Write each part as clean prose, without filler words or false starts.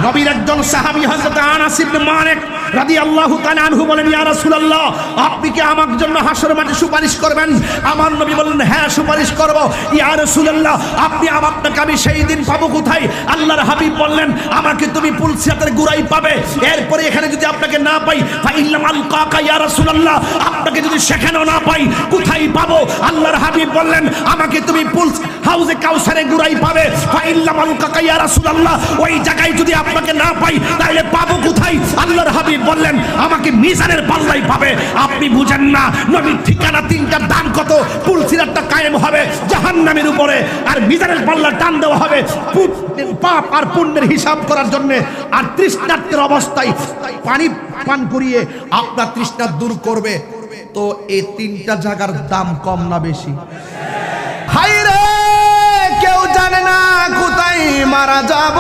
নবীর একজন সাহাবী হযরত আনাস ইবনে মালিক রাদিয়াল্লাহু তাআলা আনহু বলেন, ইয়া রাসূলুল্লাহ, আপনি কি আমার জন্য হাসর মাঠে সুপারিশ করবেন? আমার নবী বললেন, হ্যাঁ সুপারিশ করব। ইয়া রাসূলুল্লাহ, আপনি আপনাকে আমি সেই দিন পাবো কোথায়? আল্লাহর হাবিব বললেন, আমাকে তুমি পুলসিরাতের গুড়াই পাবে। এরপরে এখানে যদি আপনাকে না পাই, ফাইল্লাম আলকাকা ইয়া রাসূলুল্লাহ, আপনাকে যদি সেখানেও না পাই, কোথায় পাবো? আল্লাহর হাবিব বললেন, আমাকে তুমি হাউজে কাউসারে গুড়াই পাবে। ফাইল্লাম আলকাকা ইয়া রাসূলুল্লাহ, ওই জায়গায় যদি আপনাকে না পাই, তাহলে পাবো কোথায়? আল্লাহর হাবিব বললেন, আমাকে মিজানের পাল্লাই পাবে। আপনি বুঝেন না, নবীর ঠিকানা তিনটার দাম কত? পুলসিরাতটা কায়েম হবে জাহান্নামের উপরে, আর মিজানের পাল্লা টান দেওয়া হবে পাপ আর পুণ্যের হিসাব করার জন্য। আর তৃষ্ণার্তের অবস্থায় পানি পান করিয়ে আপনার তৃষ্ণা দূর করবে। তো এই তিনটা জায়গার দাম কম না বেশি? হায় রে, কেউ জানে না কোথায় মারা যাব।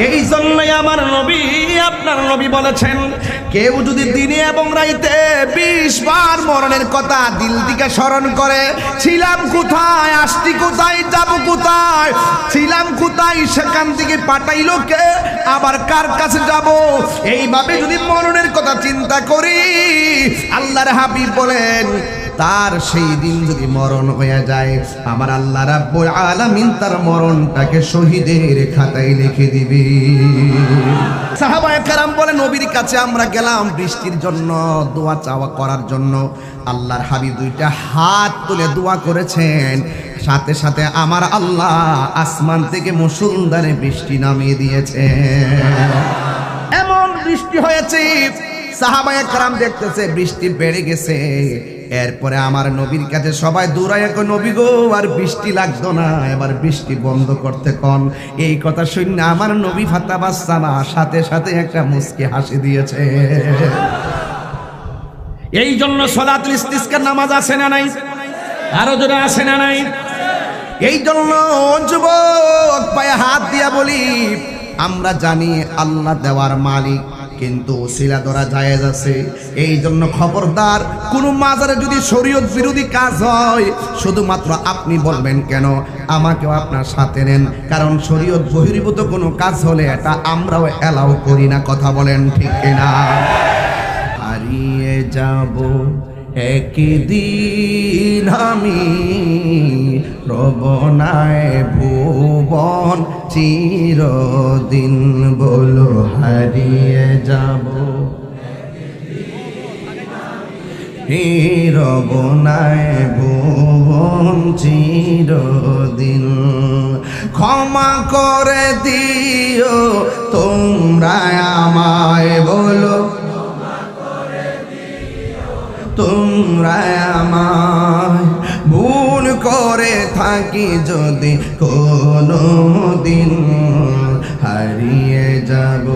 এই জন্যই আমার নবী, আপনার নবী বলেছেন, কেউ যদি দিনে এবং রাইতে 20 বার মরণের কথা দিল থেকে স্মরণ করে, ছিলাম কোথায়, আসছি কোথায়, যাব কোথায়, ছিলাম কোথায়, সেখান থেকে পাঠাইলো কে, আবার কার কাছে যাব, এইভাবে যদি মরণের কথা চিন্তা করি, আল্লাহর হাবিব বলেন, তার সেই দিন যদি মরণ হয়ে যায়, আমার আল্লাহ রাব্বুল আলামিন তার মরণটাকে শহীদের খাতায় লিখে দিবে। সাহাবায়ে কেরাম বলে, নবীর কাছে আমরা গেলাম বৃষ্টির জন্য, দোয়া চাওয়া করার জন্য। আল্লাহর হাবিব দুইটা হাত তুলে দোয়া করেছেন, সাথে সাথে আমার আল্লাহ আসমান থেকে মুষলধারে বৃষ্টি নামিয়ে দিয়েছে। এমন বৃষ্টি হয়েছে, সাহাবায়ে কেরাম দেখতেছে বৃষ্টি বেড়ে গেছে। এরপরে আমার নবীর কাছে সবাই দৌড়ায়, নবী গো, আর বৃষ্টি লাগতো না, এবার বৃষ্টি বন্ধ করতে কোন। এই কথা শুনে আমার নবী ফাতাবাসসামা, সাথে সাথে একটা মুস্কি হাসি দিয়েছে। এই জন্য সালাতুল ইস্তিসকার নামাজ আছে না নাই? আরো জোরে আছে না নাই? এই জন্য যুবক পায়ে হাত দিয়া বলি, আমরা জানি আল্লাহ দেওয়ার মালিক, কিন্তু ওসিলা ধরা জায়েজ আছে। এই জন্য খবরদার, কোন মাজারে যদি শরীয়ত বিরোধী কাজ হয়, শুধুমাত্র আপনি বলবেন কেন, আমাকেও আপনার সাথে নেন, কারণ শরীয়ত বহির্ভূত কোনো কাজ হলে এটা আমরাও এলাও করি না। কথা বলেন ঠিক কিনা? হারিয়ে যাব একদিন আমি, রবনায় ভুবন চিরদিন, বলো হারিয়ে যাব রবনায় ভুবন চিরদিন। ক্ষমা করে দিও তোমরা আমায়, বলো তোমরা আমায়, ভুল করে থাকি যদি কোনো দিন, হারিয়ে যাব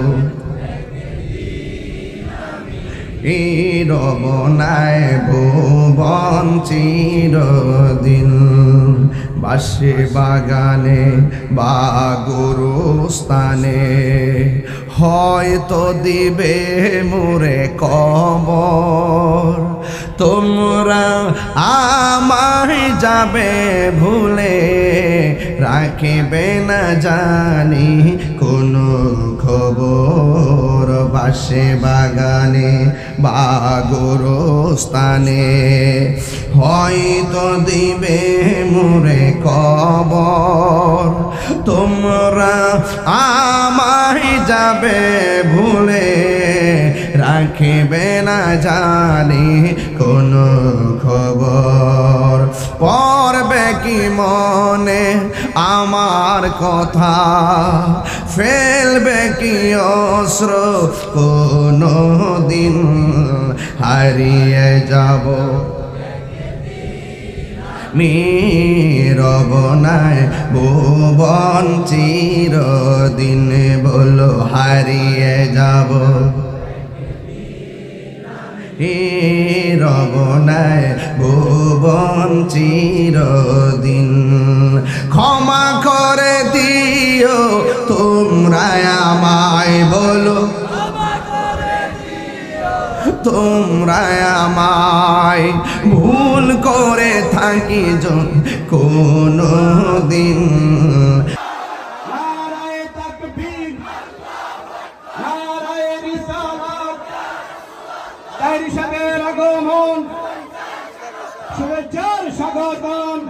এই রবনায় ভুবন চিরদিন। বাসে বাগানে বা গোরস্থানে হয়তো দিবে মোরে কবর, তোমরা আমায় যাবে ভুলে, রাখিবে না জানি কোনো খবর। বাসে বাগানে বা গোরস্থানে হয়তো দিবে মোরে কবর, তোমরা আমায় যাবে ভুলে, রাখিবে না জানি কোনো খবর। পড়বে কি মনে আমার কথা, ফেলবে কি অশ্র কোনো দিন, হারিয়ে যাব রবনায় ভুবন চিরদিন, বলো হারিয়ে যাব রবনায় ভুবন চিরদিন। ক্ষমা করে দিও তোমরা আমায়, বলো তোমরা আমায়, ভুল করে থাকি যদি কোনো দিন। তাহেরি সাহেবের আগমন, শুভেচ্ছার স্বাগতম।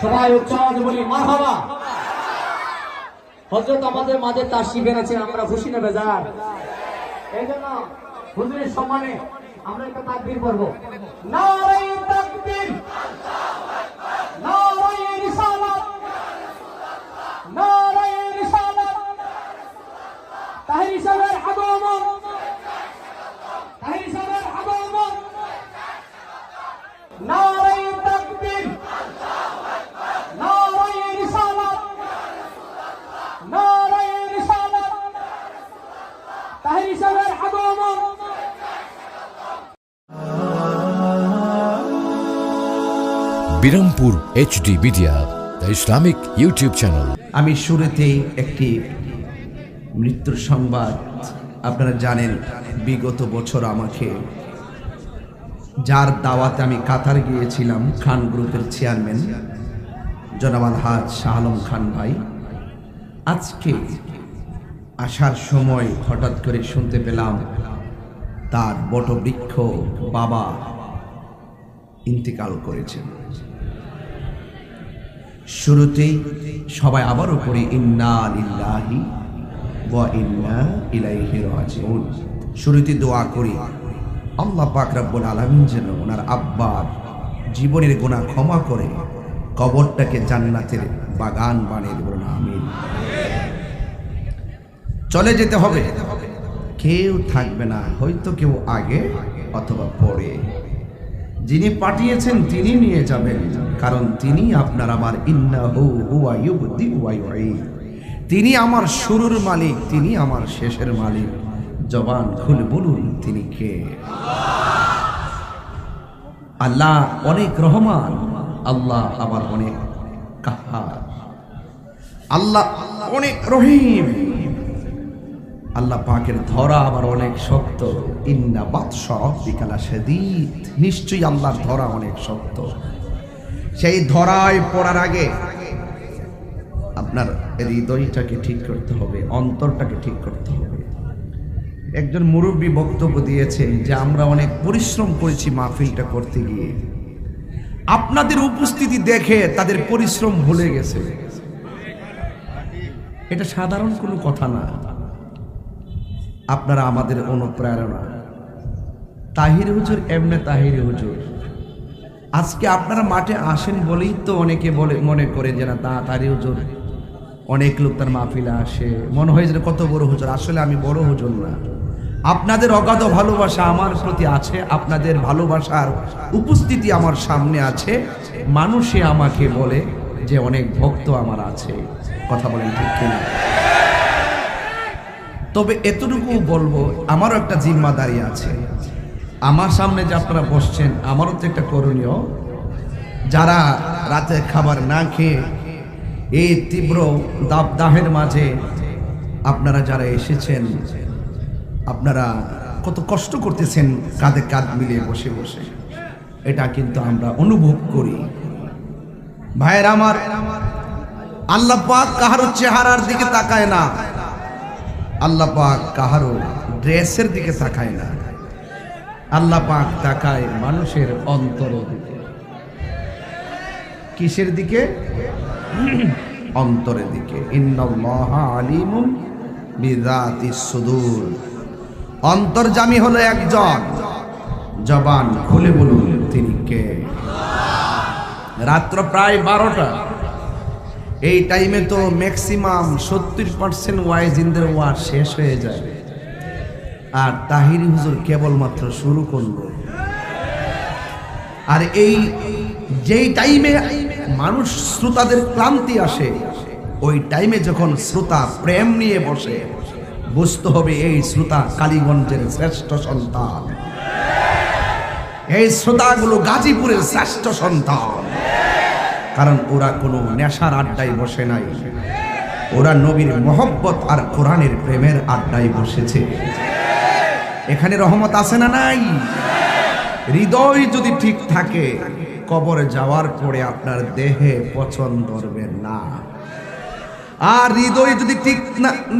সবাই উচ্চারণ বলি মারহাবা। হযরত আমাদের মাঝে তাশরিফ এনেছেন, আমরা খুশি না বেজার? এই জন্য হুজুরের সম্মানে আমরা একটা তাকবীর করব। নারে তাকবীর, নারে রিসালাত, নারে রিসালাত। তাহেরি সাহেবের আগমন, তাহেরি সাহেবের আগমন। নারে তাকবীর, নারে রিসালাত, নারে রিসালাত। তাহেরি সাহেবের আগমন। Birampur HD media, the Islamic YouTube channel. আমি শুরুতেই একটি মৃত্যুর সংবাদ, আপনারা জানেন বিগত বছর আমাকে যার দাওয়াতে আমি কাতার গিয়েছিলাম, খান গ্রুপের চেয়ারম্যান জনাব আলহাজ শাহ আলম খান ভাই, আজকে আসার সময় হঠাৎ করে শুনতে পেলাম তার বটবৃক্ষ বাবা ইন্তেকাল করেছেন। শুরুতেই সবাই আবারও পড়ি ইন্না লিল্লাহি ওয়া ইন্না ইলাইহি রাজিউন। শুরুতে দোয়া করি আল্লাহ পাক রব্বুল আলামিন যেন ওনার আব্বার জীবনের গুনাহ ক্ষমা করে কবরটাকে জান্নাতের বাগান বানিয়ে দেবেন, আমিন। চলে যেতে হবে, কেউ থাকবে না, হয়তো কেউ আগে অথবা পরে। যিনি পাঠিয়েছেন তিনি নিয়ে যাবেন, কারণ তিনি আপনার আমার ইন্নাহু হুয়া ইউবদি ওয়া ইউঈদ। তিনি আমার শুরুর মালিক, তিনি আমার শেষের মালিক। জবান খুলে বলুন তিনি কে? আল্লাহ অনেক রহমান, আল্লাহ আবার অনেক কাহ্হার, আল্লাহ অনেক রহিম। আল্লাহ পাকের ধরা আবার অনেক শক্ত। ইন্না বাতশা রাব্বিকা লাশাদীদ, নিশ্চয়ই আল্লাহর ধরা অনেক শক্ত। সেই ধরায় পড়ার আগে আপনার হৃদয়টাকে ঠিক করতে হবে, অন্তরটাকে ঠিক করতে হবে। একজন মুরব্বী বক্তব্য দিয়েছেন যে আমরা অনেক পরিশ্রম করেছি মাহফিলটা করতে গিয়ে, আপনাদের উপস্থিতি দেখে তাদের পরিশ্রম ভুলে গেছে। এটা সাধারণ কোনো কথা না, আপনারা আমাদের অনুপ্রেরণা। তাহির হুজুর এমনে তাহির হুজুর, আজকে আপনারা মাঠে আসেন বলেই তো অনেকে বলে মনে করে যে না তাহির হুজুর, অনেক লোক তার মাহফিলে আসে, মনে হয় যে কত বড় হুজুর। আসলে আমি বড় হুজুর না, আপনাদের অগাধ ভালোবাসা আমার প্রতি আছে, আপনাদের ভালোবাসার উপস্থিতি আমার সামনে আছে। মানুষে আমাকে বলে যে অনেক ভক্ত আমার আছে, কথা বলেন ঠিক কিনা? তবে এতটুকু বলবো, আমারও একটা জিম্মাদারি আছে। আমার সামনে যে আপনারা বসছেন, আমারও তো একটা করণীয়। যারা রাতে খাবার না খেয়ে এই তীব্র দাবদাহের মাঝে আপনারা যারা এসেছেন, আপনারা কত কষ্ট করতেছেন কাঁধে কাঁধ মিলিয়ে বসে বসে, এটা কিন্তু আমরা অনুভব করি। ভাইয়ের আমার, আল্লাহ পাক কাহারো চেহারার দিকে তাকায় না, আল্লাহ পাক কাহারো ড্রেসের দিকে তাকায় না, আল্লাহ পাক তাকায় মানুষের অন্তরের দিকে। কিসের দিকে? অন্তরের দিকে। ইন্নাল্লাহা আলিমুন বিযাতিস সুদূর। অন্তর্যামী হলো একজন, জবান খুলে বলুন তিনি কে? রাত্র প্রায় 12টা, এই টাইমে তো ম্যাক্সিমাম 70% ওয়াইজিনদের ওয়াজ শেষ হয়ে যায়, আর তাহিরি হুজুর কেবলমাত্র শুরু করলো। আর এই যেই টাইমে মানুষ শ্রোতাদের ক্লান্তি আসে, ওই টাইমে যখন শ্রোতা প্রেম নিয়ে বসে, বুঝতে হবে এই শ্রোতা কালীগঞ্জের শ্রেষ্ঠ সন্তান, এই শ্রোতাগুলো গাজীপুরের শ্রেষ্ঠ সন্তান। কারণ ওরা কোনো নেশার আড্ডায় বসে নাই, ওরা নবীর মহব্বত আর কোরআনের প্রেমের আড্ডায় বসেছে। এখানে রহমত আছে না নাই? হৃদয় যদি ঠিক থাকে, কবরে যাওয়ার পরে আপনার দেহে পচন ধরবে না। আর হৃদয় যদি ঠিক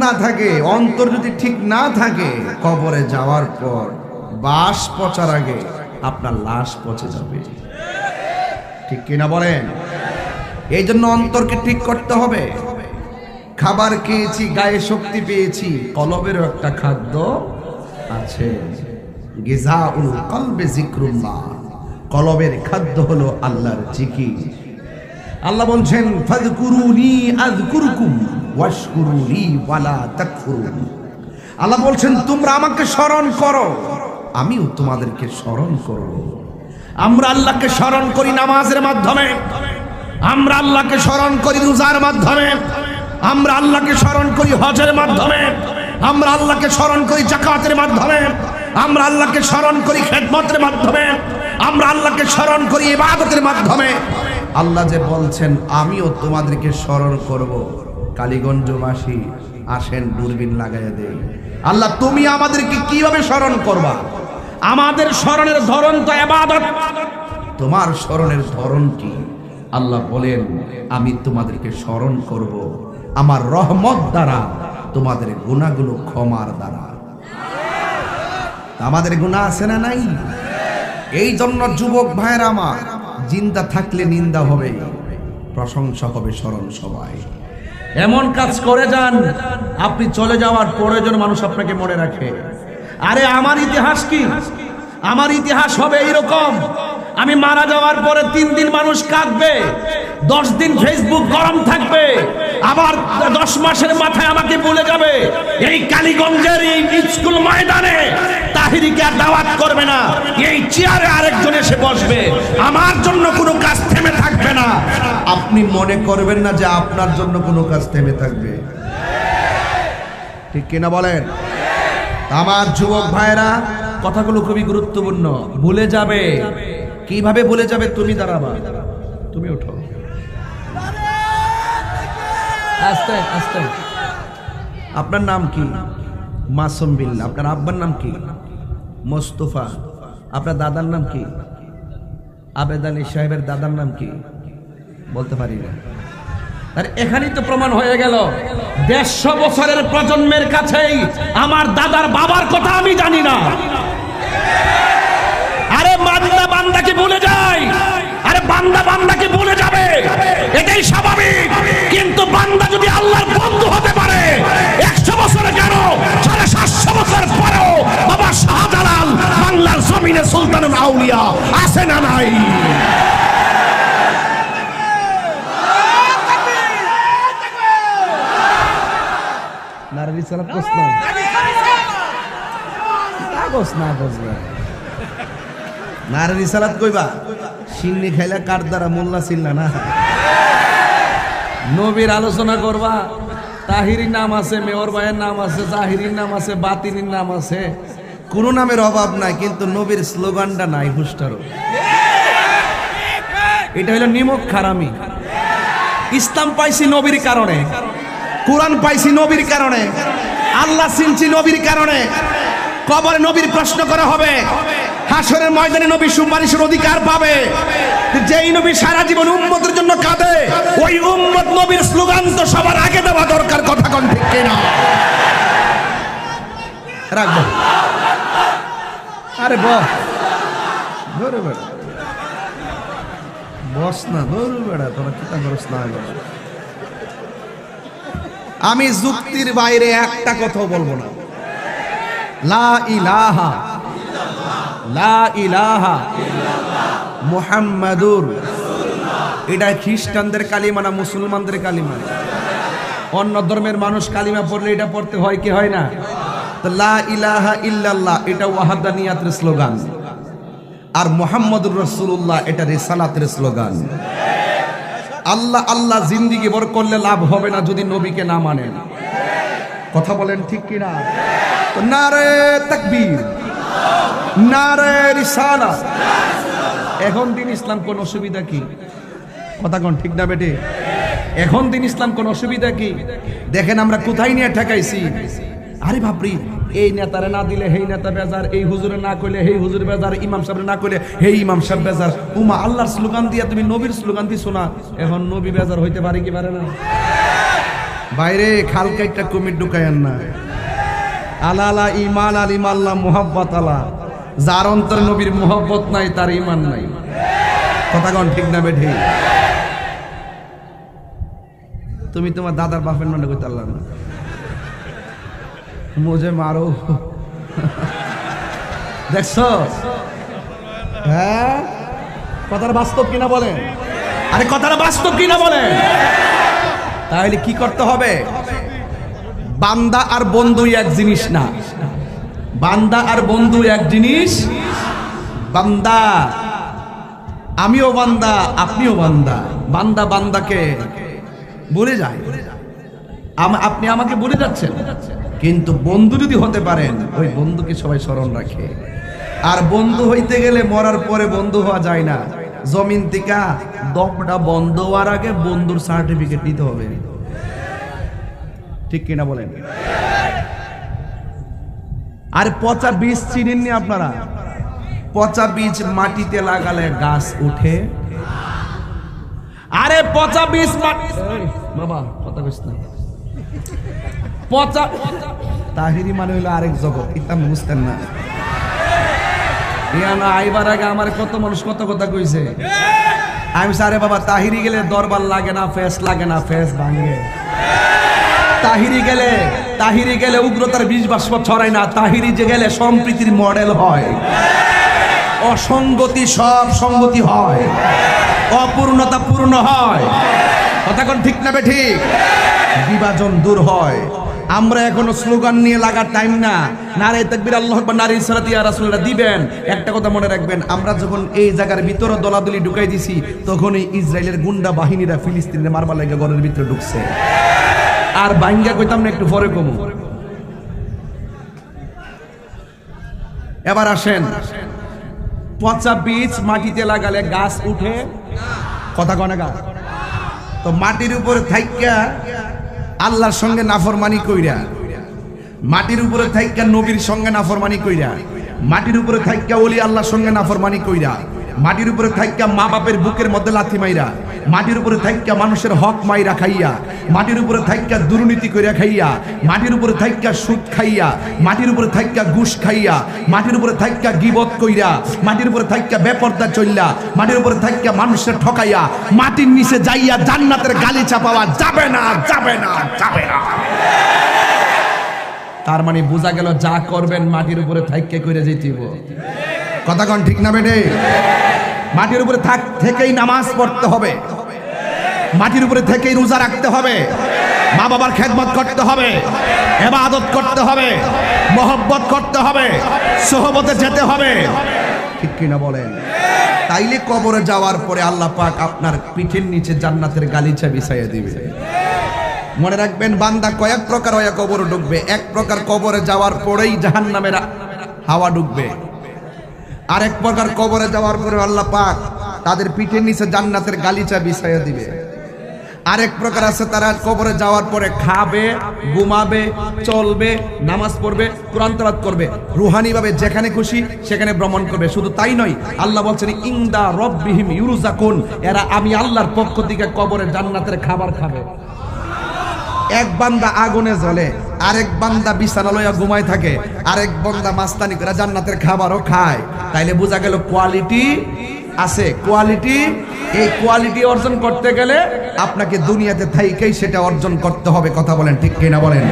না থাকে, অন্তর যদি ঠিক না থাকে, কবরে যাওয়ার পর বাস পচার আগে আপনার লাশ পচে যাবে। ঠিক কিনা বলেন? এই জন্য অন্তরকে ঠিক করতে হবে। খাবার খেয়েছি, গায়ে শক্তি পেয়েছি, কলবেরও একটা খাদ্য আছে। গিজাউল কলবে যিকরুল্লাহ, কলবের খাদ্য হলো আল্লাহর জিকির। আল্লাহ বলছেন ফাযকুরুনি আযকুরকুম ওয়াশকুরুলি ওয়ালা তাকফুরুন। আল্লাহ বলছেন তোমরা আমাকে স্মরণ করো, আমিও তোমাদেরকে স্মরণ করব। আমরা আল্লাহকে স্মরণ করি নামাজের মাধ্যমে, আমরা আল্লাহকে স্মরণ করি রোজার মাধ্যমে, আমরা আল্লাহকে স্মরণ করি হজের মাধ্যমে, আমরা আল্লাহকে স্মরণ করি যাকাতের মাধ্যমে, আমরা আল্লাহকে স্মরণ করি খেদমতের মাধ্যমে, আমরা আল্লাহকে স্মরণ করি ইবাদতের মাধ্যমে। আল্লাহ যে বলছেন আমিও তোমাদেরকে স্মরণ করব। কালীগঞ্জবাসী আসেন দূরবীন লাগাইয়া দেই। আল্লাহ তুমি আমাদেরকে কিভাবে স্মরণ করবা? আমাদের স্মরণের ধরন তো ইবাদত, তোমার স্মরণের ধরন কি? আল্লাহ বলেন আমি তোমাদেরকে স্মরণ করব আমার রহমত দ্বারা, তোমাদের গুনাহগুলো ক্ষমার দ্বারা। আমাদের গুনাহ আছে না নাই? এই জন্য যুবক ভাইয়েরা আমার, জিন্দা থাকলে নিন্দা হবে, প্রশংসা হবে স্মরণ সবাই। এমন কাজ করে যান আপনি চলে যাওয়ার পরে যেন মানুষ আপনাকে মনে রাখে। আরে আমার ইতিহাস কি? আমার ইতিহাস হবে এইরকম, আমি মারা যাওয়ার পরে 3 দিন মানুষ কাঁদবে, 10 দিন ফেসবুক গরম থাকবে, আবার 10 মাসের মাথায় আমাকে বলে যাবে এই কালীগঞ্জের এই স্কুল ময়দানে তাহিরিকে আর দাওয়াত করবে না, এই চেয়ারে আরেকজন এসে বসবে, আমার জন্য কোনো কাজ থেমে থাকবে না। আপনি মনে করবেন না যে আপনার জন্য কোনো কাজ থেমে থাকবে। ঠিক কিনা বলেন? আমার যুবক ভাইরা, কথাগুলো খুবই গুরুত্বপূর্ণ। ভুলে যাবে, কিভাবে ভুলে যাবে? তুমি দাঁড়াবা, তুমি ওঠো, আস্তে আস্তে। আপনার নাম কি? মাসুম বিল্লাহ। আপনার আব্বার নাম কি? মোস্তফা। আপনার দাদার নাম কি? আবেদ আলী সাহেবের দাদার নাম কি? বলতে পারি না। আর এখানেই তো প্রমাণ হয়ে গেল 150 বছরের প্রজন্মের কাছেই আমার দাদার বাবার কথা আমি জানি না। আরে বান্দা বান্দাকে ভুলে যায়, আরে বান্দা বান্দাকে ভুলে যাবে, এটাই স্বাভাবিক। কিন্তু বান্দা যদি আল্লাহর বন্ধু হতে পারে 100 বছরে কেন 750 বছর পরেও বাবা শাহজালাল বাংলার জমিনে সুলতানুল আউলিয়া আছে না নাই? নারী সালাত প্রশ্ন নারী রিসালাত কইবা? সিন্নি খাইলা কার দ্বারা মোল্লা ছিল্লা না। নবীর আলোচনা করবা, তাহিরির নাম আছে, মেয়র ভাইয়ের নাম আছে, জাহিরির নাম আছে, বাতিনির নাম আছে, কোন নামের অভাব নাই, কিন্তু নবীর স্লোগানটা নাই। হুস্টারো, এটা হলো নিমক খারামি। ইসলাম পাইছি নবীর কারণে, কোরআন পাইছি নবীর কারণে, আল্লাহ চিনছি নবীর কারণে। কবরে নবীর প্রশ্ন করা হবে, হাসরের ময়দানে নবী সুপারিশের অধিকার পাবে। যেই নবী সারা জীবন উম্মতের জন্য কাঁদে, ওই উম্মত নবীর স্লোগান তো সবার আগে দেওয়া দরকার। কথা কোন ঠিক কিনা? রাখবো। আরে বস ধরে বেড়া, বস না ধরে বেড়া, তোরা কিতা করস না। আমি যুক্তির বাইরে একটা কথাও বলবো না। লা ইলাহা লা ইলাহা মুহাম্মাদুর এটা খ্রিস্টানদের কালিমা না মুসলমানদের কালিমা? অন্য ধর্মের মানুষ কালিমা পড়লে এটা পড়তে হয় কি হয় না? তো লা ইলাহা ইল্লাল্লাহ এটা ওয়াহদানিয়াতের স্লোগান, আর মুহাম্মদুর রাসূলুল্লাহ এটা রিসালাতের স্লোগান। আল্লাহ আল্লাহ জিন্দেগি ভর করলে লাভ হবে না যদি নবীকে না মানেন। কথা বলেন ঠিক কি না? তো নারে তাকবীর, নারে রিসালাত। এখন দিন ইসলাম কোন অসুবিধা কি? কথা কোন ঠিক না বেটে? এখন দিন ইসলাম কোন অসুবিধা কি? দেখেন আমরা কোথায় নিয়ে ঠেকাইছি। আরে বাপরি, এই নেতারে না দিলে হেই নেতা বেজার, এই হুজুরে না কইলে হেই হুজুর বেজার, ইমাম সাহেব না কইলে হেই ইমাম সাহেব বেজার। উমা আল্লাহর স্লোগান দিয়া তুমি নবীর স্লোগান দিছো না, এখন নবী বেজার হইতে পারে কি পারে না? বাইরে খালকা একটা কুমির ঢুকায়েন না। আলা আলা ইমান আল ইমাল্লাহ মুহাব্বত আলা, যার অন্তর নবীর মুহাব্বত নাই তার ঈমান নাই। কথা কোন ঠিক না বেঠি? তুমি তোমার দাদার বাপের নামে কইতে পারলা না, মুঝে মারো। দেখছো? হ্যাঁ, কথাটা বাস্তব কিনা বলেন? আরে কথাটা বাস্তব কিনা বলেন? তাহলে কি করতে হবে? বান্দা আর বন্ধু এক জিনিস না। বান্দা আর বন্ধু এক জিনিস। বান্দা, আমিও বান্দা, আপনিও বান্দা। বান্দা বান্দাকে ভুলে যায়, আপনি আমাকে ভুলে যাচ্ছেন। কিন্তু বন্ধু যদি হতে পারেন, ওই বন্ধুকে সবাই স্মরণ রাখে। আর বন্ধু হইতে গেলে মরার পরে বন্ধু হওয়া যায় না। জমিন থেকে দমটা বন্ধ হওয়ার আগে বন্ধুর সার্টিফিকেট নিতে হবে। ঠিক কিনা বলেন? আর পচা বীজ চিনেননি আপনারা? পচা বীজ মাটিতে লাগালে গাছ উঠে। আরে পচা বীজ বাবা কথা কইস না। পচা তাহিরি মানে হইলো আরেক জগৎ, এটা বুঝতেন না। ইয়ানা আইবার আগে আমার কত মানুষ কত কথা কইছে। আমি সারে বাবা তাহিরি গেলে দরবার লাগে না, ফেস লাগে না, ফেস ভাঙে। তাহিরি গেলে উগ্রতার বীজ বাষ্প ছড়ায় না, তাহিরি যে গেলে সম্প্রীতির মডেল হয়। অসঙ্গতি সব সঙ্গতি হয়, অপূর্ণতা পূর্ণ হয়। কথা কোন ঠিক না বে ঠিক? বিভাজন দূর হয়। আমরা এখনো স্লোগান নিয়ে লাগার টাইম না। নারে তাকবীর আল্লাহু আকবার, নারে ইসরাত ইয়া রাসূলুল্লাহ দিবেন। একটা কথা মনে রাখবেন, আমরা যখন এই জায়গার ভিতরে দলাদলি ঢুকাই দিছি, তখনই ইসরায়েলের গুন্ডা বাহিনীরা ফিলিস্তিনের মারবার লাগে ঘরের ভিতরে ঢুকছে। আর বাইঙ্গা কইতাম না, একটু পরে কমু। এবার আসেন, পচা বীজ মাটিতে লাগালে গাছ উঠে। কথা কয় না গা? তো মাটির উপরে থাইকা আল্লাহর সঙ্গে নাফরমানি কইরা, মাটির উপরে থাইকা নবীর সঙ্গে নাফরমানি কইরা, মাটির উপরে থাইকা ওলি আল্লাহর সঙ্গে নাফরমানি কইরা, মাটির উপরে থাইকা মা বাপের বুকের মধ্যে লাথি মাইরা, মাটির উপরে থাইকা মানুষের হক মাইরা খাইয়া, মাটির উপরে থাইকা দুর্নীতি কইরা খাইয়া, মাটির উপরে থাইকা সুদ খাইয়া, মাটির উপরে থাইকা ঘুষ খাইয়া, মাটির উপরে থাইকা গীবত কইরা, মাটির উপরে থাইকা বেপরদা চললা, মাটির উপরে থাইকা মানুষের ঠকাইয়া, মাটির নিচে যাইয়া জান্নাতের গালিচা পাওয়া যাবে না, যাবে না, যাবে না। তার মানে বোঝা গেল যা করবেন মাটির উপরে থাইকা কইরা যাইতেইব। কথা কোন ঠিক না বেটে? মাটির উপরে থেকেই নামাজ পড়তে হবে, মাটির উপরে থেকেই রোজা রাখতে হবে, মা বাবার খেদমত করতে হবে, ইবাদত করতে হবে, মহব্বত করতে হবে, সোহবতে যেতে হবে। ঠিক কিনা বলেন? তাইলে কবরে যাওয়ার পরে আল্লাহ পাক আপনার পিঠের নিচে জান্নাতের গালিচা বিছাইয়া দিবে। মনে রাখবেন, বান্দা কয়েক প্রকার হয়ে কবরে ঢুকবে। এক প্রকার কবরে যাওয়ার পরেই জাহান্নামের হাওয়া ঢুকবে। আরেক প্রকার কবরে যাওয়ার পরে আল্লাহ পাক তাদের পিঠের নিচে জান্নাতের গালিচা বিছাইয়া দিবে। আরেক প্রকার আছে, তারা কবরে যাওয়ার পরে খাবে, ঘুমাবে, চলবে, নামাজ পড়বে, কোরআন তেলাওয়াত করবে, রুহানি ভাবে যেখানে খুশি সেখানে ভ্রমণ করবে। শুধু তাই নয়, আল্লাহ বলছেন ইনদা রব্বিহিম ইউরজাকুন, এরা আমি আল্লাহর পক্ষ থেকে কবরে জান্নাতের খাবার খাবে। এক বান্দা আগুনে জ্বলে, আরেক বান্দা বিছানা লইয়া ঘুমায় থাকে, আরেক বান্দা মাস্তানি করে জান্নাতের খাবারও খায়। তাইলে বোঝা গেল কোয়ালিটি আছে, কোয়ালিটি। এই কোয়ালিটি অর্জন করতে গেলে আপনাকে দুনিয়াতে থাইকেই সেটা অর্জন করতে হবে। কথা বলেন ঠিক কিনা বলেন?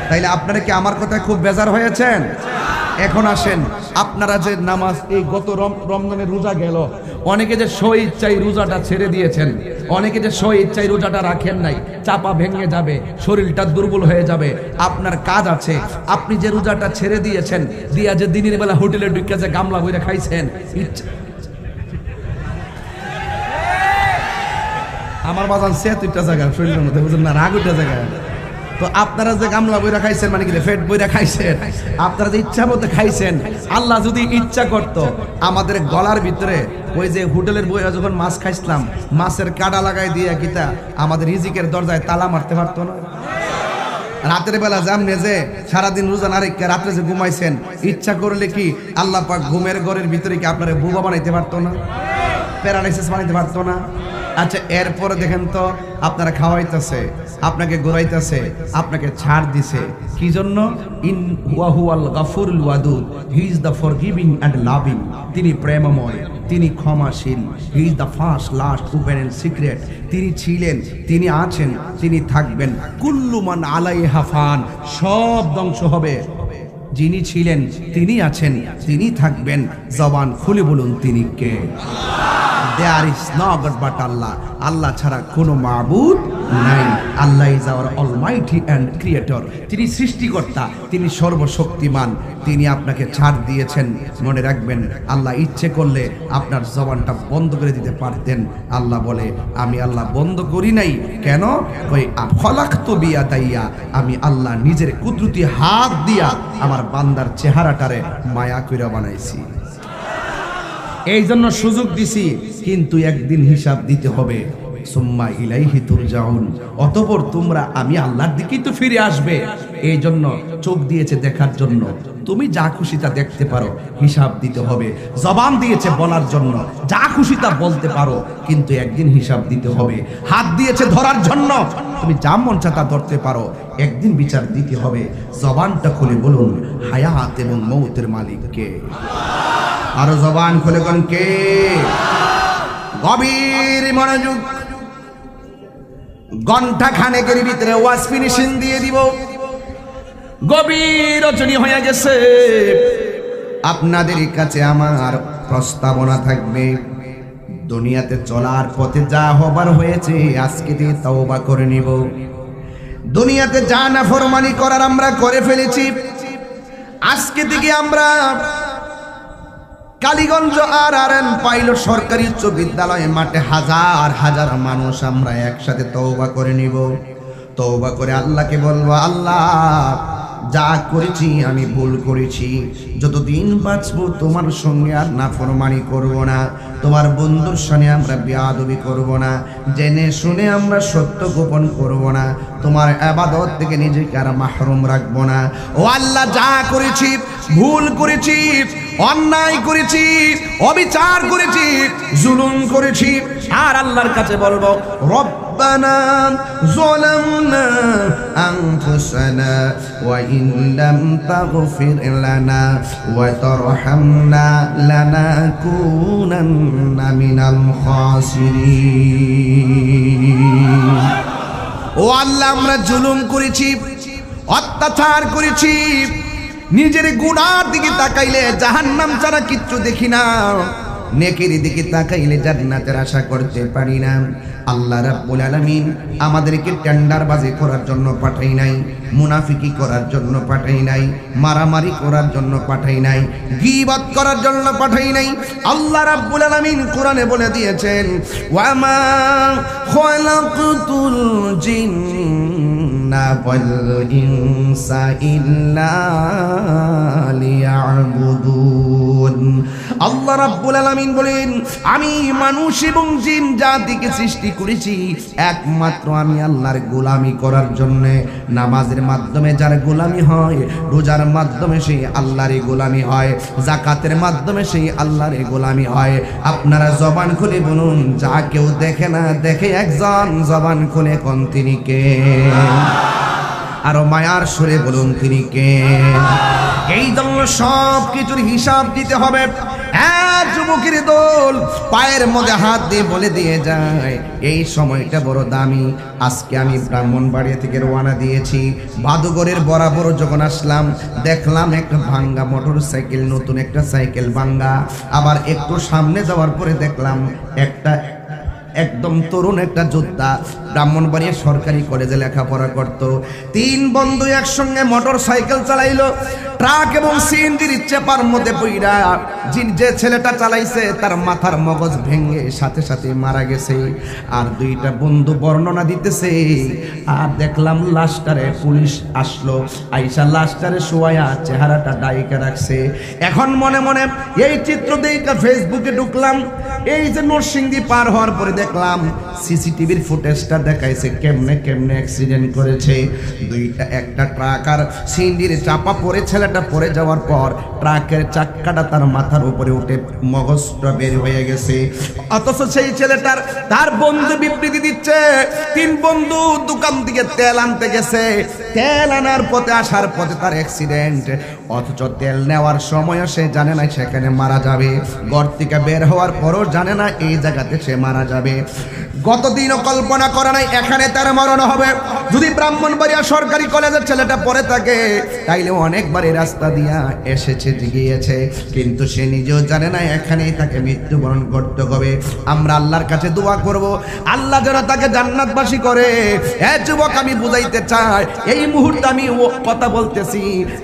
তাইলে আপনারা কি আমার কথায় খুব বেজার হয়েছেন? এখন আসেন, আপনারা যে নামাজ এই গত রমজানের রোজা গেল, অনেকে যে স্ব-ইচ্ছায় রোজাটা ছেড়ে দিয়েছেন, অনেকে যে স্ব-ইচ্ছায় রোজাটা রাখেন নাই, চাপা ভেঙে যাবে, শরীরটা দুর্বল হয়ে যাবে। আপনার কাজ আছে, আপনি যে রোজাটা ছেড়ে দিয়েছেন, দিয়া যে দিনের বেলা হোটেলে ঢুকে যে গামলা বইরা খাইছেন, আমার বাজান সে তুইটা জায়গা শরীরের মধ্যে বুঝলেন না, রাগ উঠে জায়গা। তো আপনারা যে গামলা বইরা খাইছেন মানে কি পেট বইরা খাইছেন, আপনারা যে ইচ্ছা মতো খাইছেন। আল্লাহ যদি ইচ্ছা করত আমাদের গলার ভিতরে ওই যে হোটেলের বইরা যখন মাছ খাইছিলাম, মাছের কাঁটা লাগাই দিয়ে কিতা আমাদের রিজিকের দরজায় তালা মারতে পারতো না? রাতের বেলা জামনে যে সারাদিন রোজা না রেখে রাত্রে যে ঘুমাইছেন, ইচ্ছা করলে কি আল্লাহ পাক ঘুমের ঘরের ভিতরে কি আপনারা বুবা বানাইতে পারতো না? প্যারালাইসিস বানাইতে পারতো না? আচ্ছা, এরপরে দেখেন তো আপনারা খাওয়াইতেছে, আপনাকে ঘুরাইতেছে, আপনাকে ছাড় দিছে কি জন্য? ইন হুয়া হুয়াল গাফুরুল ওয়াদুদ, he is the forgiving and loving. তিনি প্রেমময়, তিনি ক্ষমাশীল। He is the first, last, open and secret. তিনি ছিলেন, তিনি আছেন, তিনি থাকবেন। কুল্লু মান আলাইহা ফান, সব ধ্বংস হবে। যিনি ছিলেন, তিনি আছেন, তিনি থাকবেন। জবান খুলে বলুন তিনি কে? There is no God but Allah. আল্লাহ ছাড়া কোনো মাবুদ নাই। Allah is our almighty and creator. তিনি সৃষ্টিকর্তা, তিনি সর্বশক্তিমান। তিনি আপনাকে ছাড় দিয়েছেন, মনে রাখবেন। আল্লাহ ইচ্ছে করলে আপনার জবানটা বন্ধ করে দিতে পারতেন। আল্লাহ বলে, আমি আল্লাহ বন্ধ করি নাই। কেন? ওই খলাকতু বিয়াদাইয়া, আমি আল্লাহ নিজের কুদরতি হাত দিয়া আমার বান্দার চেহারাটারে মায়া কইরা বানাইছি। এই জন্য সুযোগ দিছি, কিন্তু একদিন হিসাব দিতে হবে। সুম্মা ইলাইহি তুরজাউন, অতঃপর তোমরা আমি আল্লাহর দিকেই তো ফিরে আসবে। এই জন্য চোখ দিয়েছে দেখার জন্য, তুমি যা খুশি তা দেখতে পারো, হিসাব দিতে হবে। জবান দিয়েছে বলার জন্য, যা খুশি তা বলতে পারো, কিন্তু একদিন হিসাব দিতে হবে। হাত দিয়েছে ধরার জন্য, তুমি যা মন চায় তা ধরতে পারো, একদিন বিচার দিতে হবে। জবানটা খুলে বলুন, হায়াত এবং মৌতের মালিক কে? আরো জবান খুলে কোন কে? গভীর মনোযোগ। ঘন্টা খানেকের ভিতরে ওয়াজ ফিনিশিং দিয়ে দিব। গভীর রজনী হয়ে গেছে। আপনাদের কাছে আমার প্রস্তাবনা থাকবে, দুনিয়াতে চলার পথে যা হবার হয়েছে আজকে দিয়ে তওবা করে নিব। দুনিয়াতে যা নাফরমানি করার আমরা করে ফেলেছি, আজকে থেকে আমরা কালীগঞ্জ আর পাইলট সরকারি উচ্চ বিদ্যালয় মাঠে হাজার হাজার মানুষ আমরা একসাথে তওবা করে নিব। তওবা করে আল্লাহকে বলবো, আল্লাহ যা করেছি আমি ভুল করেছি, যতদিন বাঁচবো তোমার সঙ্গে আর নাফরমানি করব না, তোমার বন্ধুর সঙ্গে আমরা বেয়াদবি করব না, জেনে শুনে আমরা সত্য গোপন করব না, তোমার ইবাদত থেকে নিজেকে আর মাহরুম রাখবো না। ও আল্লাহ, যা করেছি ভুল করেছি, অন্যায় করেছি, অবিচার করেছি, জুলুম করেছি, আর আল্লাহর কাছে বলবো, রব্বানা যালামনা আনফুসানা ওয়া ইন লাম তাগফির লানা ওয়া তারহামনা লানাকুনান্না মিনাল খাসিরিন। ও আল্লাহ, আমরা জুলুম করেছি, অত্যাচার করেছি, নিজের গুনার দিকে তাকাইলে জাহান্নাম ছাড়া কিচ্ছু দেখি না, নেকির দিকে তাকাইলে জান্নাতের আশা করতে পারি না। আল্লাহ রাব্বুল আলামিন আমাদেরকে টেন্ডারবাজি করার জন্য পাঠাই নাই, মুনাফিকি করার জন্য পাঠাই নাই, মারামারি করার জন্য পাঠাই নাই, গীবত করার জন্য পাঠাই নাই। আল্লাহ রাব্বুল আলামিন কোরআনে বলে দিয়েছেন, ওয়া মা খালাকতুল জিন্না ওয়াল ইনসা ইল্লা লিয়াবুদুন। আল্লাহ রাব্বুল আলামিন বলেন, আমি মানুষ এবং জিন জাতিকে সৃষ্টি করেছি একমাত্র আমি আল্লাহর গোলামি করার জন্য। নামাজের মাধ্যমে যার গোলামি হয়, রোজার মাধ্যমে সেই আল্লাহর গোলামি হয়, যাকাতের মাধ্যমে সেই আল্লাহর গোলামি হয়। আপনারা জবান খুলে বলুন, যা কেউ দেখে না দেখে একজন, জবান খুলে কোন তিনি কে? আরো মায়ার সুরে বলুন তিনি কে? এই জন্য সব কিছুর হিসাব দিতে হবে। এক যুবকের দল পায়ের মধ্যে হাত দিয়ে বলে দিয়ে যায়, এই সময়টা বড় দামি। আজকে আমি ব্রাহ্মণবাড়িয়া থেকে রওনা দিয়েছি, বাদুগরের বরাবর যখন আসলাম দেখলাম একটা ভাঙ্গা মোটর সাইকেল, নতুন একটা সাইকেল ভাঙ্গা। আবার একটু সামনে যাওয়ার পরে দেখলাম একটা একদম তরুণ একটা যোদ্ধা, ব্রাহ্মণবাড়িয়া সরকারি কলেজে লেখাপড়া করত। তিন বন্ধু একসঙ্গে মোটর সাইকেল চালাইলো। ট্রাক এবং সিএনজির চেপার মধ্যে পইরা যে ছেলেটা চালাইছে তার মাথার মগজ ভেঙে সাথে সাথে মারা গেছে। আর দুইটা বন্ধু বর্ণনা দিতেছে। আর দেখলাম লাশটারে পুলিশ আসলো, আইসা লাশটারে শোয়া চেহারাটা ডাইকা রাখছে। এখন মনে মনে এই চিত্র দেখে ফেসবুকে ঢুকলাম। এই যে নরসিংদী পার হওয়ার পরে দেখলাম সিসিটিভির ফুটেজটা দেখাইছে কেমনে কেমনে অ্যাক্সিডেন্ট করেছে। একটা ট্রাক আর সিএনজির চাপা পড়ে ছেলেটা পড়ে যাওয়ার পর ট্রাকের চাক্কাটা তার মাথার উপরে উঠে মগজটা বের হয়ে গেছে। অথচ সেই ছেলেটার তার বন্ধু বিবৃতি দিচ্ছে, তিন বন্ধু দোকান থেকে তেল আনতে গেছে, তেল আনার পথে আসার পথে তার অ্যাক্সিডেন্ট। অথচ তেল নেওয়ার সময়ও সে জানে না সেখানে মারা যাবে, ঘর থেকে বের হওয়ার পরও জানে না এই জায়গাতে সে মারা যাবে। গতদিনও কল্পনা করে নাই এখানে তার মরণ হবে। যদি ব্রাহ্মণবাড়িয়া সরকারি কলেজের ছেলেটা পড়ে থাকে তাইলে অনেকবার এই রাস্তা দিয়া এসেছে গিয়েছে, কিন্তু সে নিজেও জানে না এখানেই তাকে মৃত্যুবরণ করতে হবে। আমরা আল্লাহর কাছে দোয়া করব, আল্লাহ যেন তাকে জান্নাতবাসী করে। যুবক, আমি বুঝাইতে চাই, এই মুহূর্তে আমি কথা বলতেছি,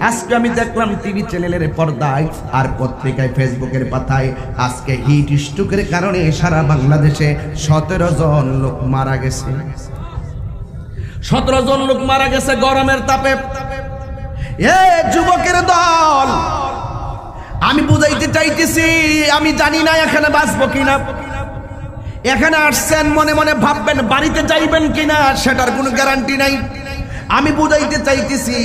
আজকে আমি দেখলাম টিভি চ্যানেলের পর্দায় আর পত্রিকায় ফেসবুকের পাতায় আজকে হিট স্ট্রোকের কারণে সারা বাংলাদেশে 17 জন লোক মারা গেছে। 17 জন লোক মারা গেছে গরমের তাপে। যুবকের দল, আমি বুঝাইতে চাইতেছি, আমি জানি না এখানে বাঁচবো কিনা। এখানে আসছেন মনে মনে ভাববেন বাড়িতে যাইবেন কিনা, সেটার কোনো গ্যারান্টি নাই। আমি বুঝাইতে চাইতেছি,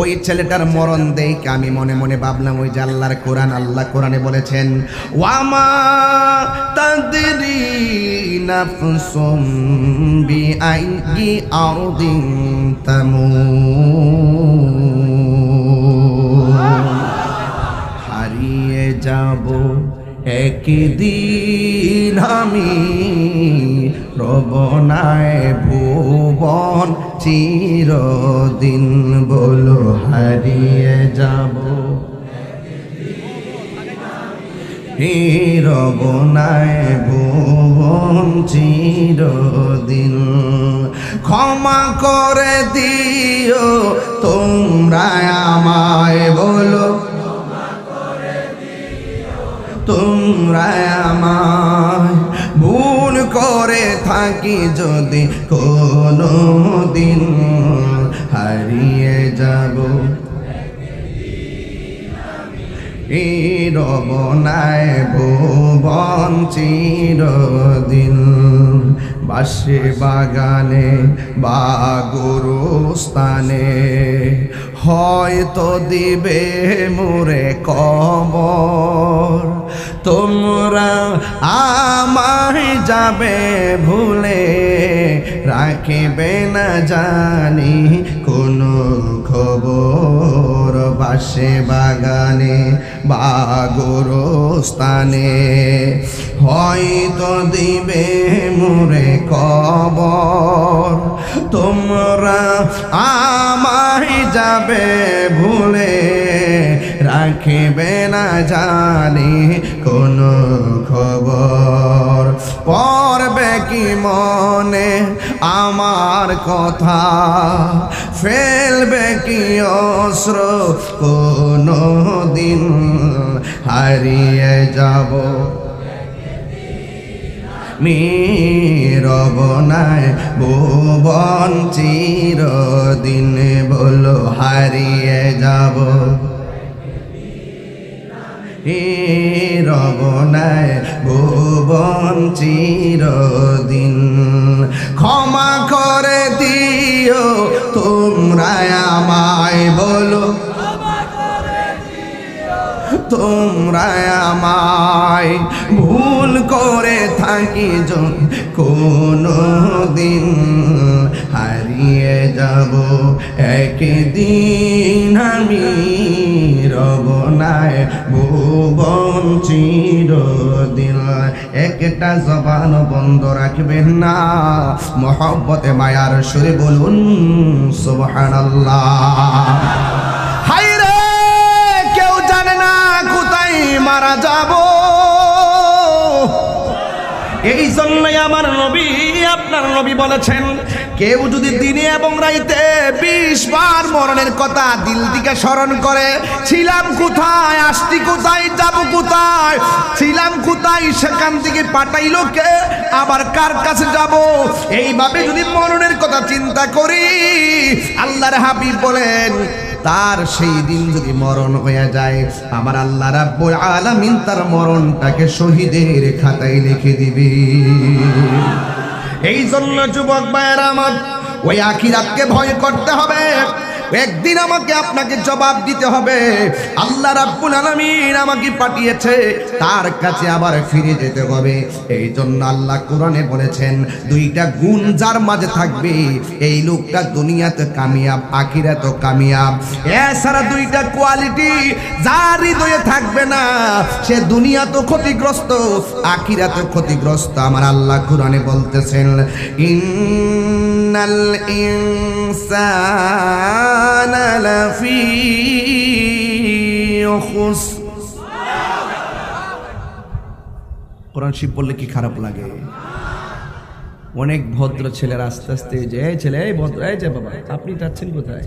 ওই ছেলেটার মরণ দেখে আমি মনে মনে ভাবলাম ওই যে আল্লাহর কোরআন, আল্লাহ কোরআনে বলেছেন, ওয়ামা তাদরি নাফসুম বিআইয়ি আরদিন তামুত। হারিয়ে যাব একদিন আমি, রবনায় ভুবন চিরদিন। বলো হারিয়ে যাব রবনায় ভুবন চিরদিন। ক্ষমা করে দিও তোমরা আমায়, বলো তোমরা আমায়, ভুল করে থাকি যদি কোনো দিন। হারিয়ে যাব এই রবনায় ভুবন চিরদিন। বাসে বাগানে বা গোরস্থানে হয়তো দিবে মোরে কবর। তোমরা আমায় যাবে ভুলে, রাখিবে না জানি কোনো খবর। বাসে বাগানে বা গোরস্থানে হয়তো দিবে মোরে কবর। তোমরা আমায় যাবে ভুলে, রাখিবে না জানি কোনো খবর। পড়বে কি মনে আমার কথা, ফেলবে কি অস্ত্র কোনো দিন। হারিয়ে যাব রবনায় ভুবন চিরদিন। বলো হারিয়ে যাব রবনায় ভুবন চিরদিন। ক্ষমা করে দিও তোমরা আমায়, বলো তোমরা আমায়, ভুল করে থাকি কোনো দিন। হারিয়ে যাব একদিন আমি রব নাই ভুবন চিরদিন। একটা জবান বন্ধ রাখবেন না, মহব্বতে মায়ার সুরে বলুন সুবহানাল্লাহ। হায়রে কেউ জানে না কোথায় মারা যাব, এই জন্যই আমার নবী আপনার নবী বলেছেন, কেউ যদি দিনে এবং রাইতে 20 বার মরণের কথা দিল থেকে স্মরণ করে, ছিলাম কোথায়, আসছি কোথায়, যাব কোথায়, ছিলাম কোথায়, সেখান থেকে পাঠাইলো কে, আবার কার কাছে যাব, এইভাবে যদি মরণের কথা চিন্তা করি, আল্লাহর হাবিব বলেন তার সেই দিন যদি মরণ হয়ে যায়, আমার আল্লাহ রাব্বুল আলামিন তার মরণটাকে শহীদের খাতায় লিখে দিবে। এই জন্য যুবক ভাইয়েরা আমার, ওই আখিরাতকে ভয় করতে হবে, একদিন আমাকে আপনাকে জবাব দিতে হবে। আল্লাহ রাব্বুল আলামিন আমাকে পাঠিয়েছে, তার কাছে আবার ফিরে যেতে হবে। এই জন্য আল্লাহ কোরআনে বলেছেন, দুইটা গুণ যার মাঝে থাকবে এই লোকটা দুনিয়াতে কামিয়াব, আখিরাতেও কামিয়াব। এছাড়া দুইটা কোয়ালিটি যার হৃদয়ে থাকবে না, সে দুনিয়াতেও ক্ষতিগ্রস্ত, আখিরাতেও ক্ষতিগ্রস্ত। আমার আল্লাহ কোরআনে বলতেছেন, ইন্নাল ইনসানা লাফি খুসর। কোরআন শরীফ বললে কি খারাপ লাগে? অনেক ভদ্র ছেলেরা আস্তে আস্তে যে এই ছেলে, এই ভদ্র, এই যে বাবা আপনি যাচ্ছেন কোথায়,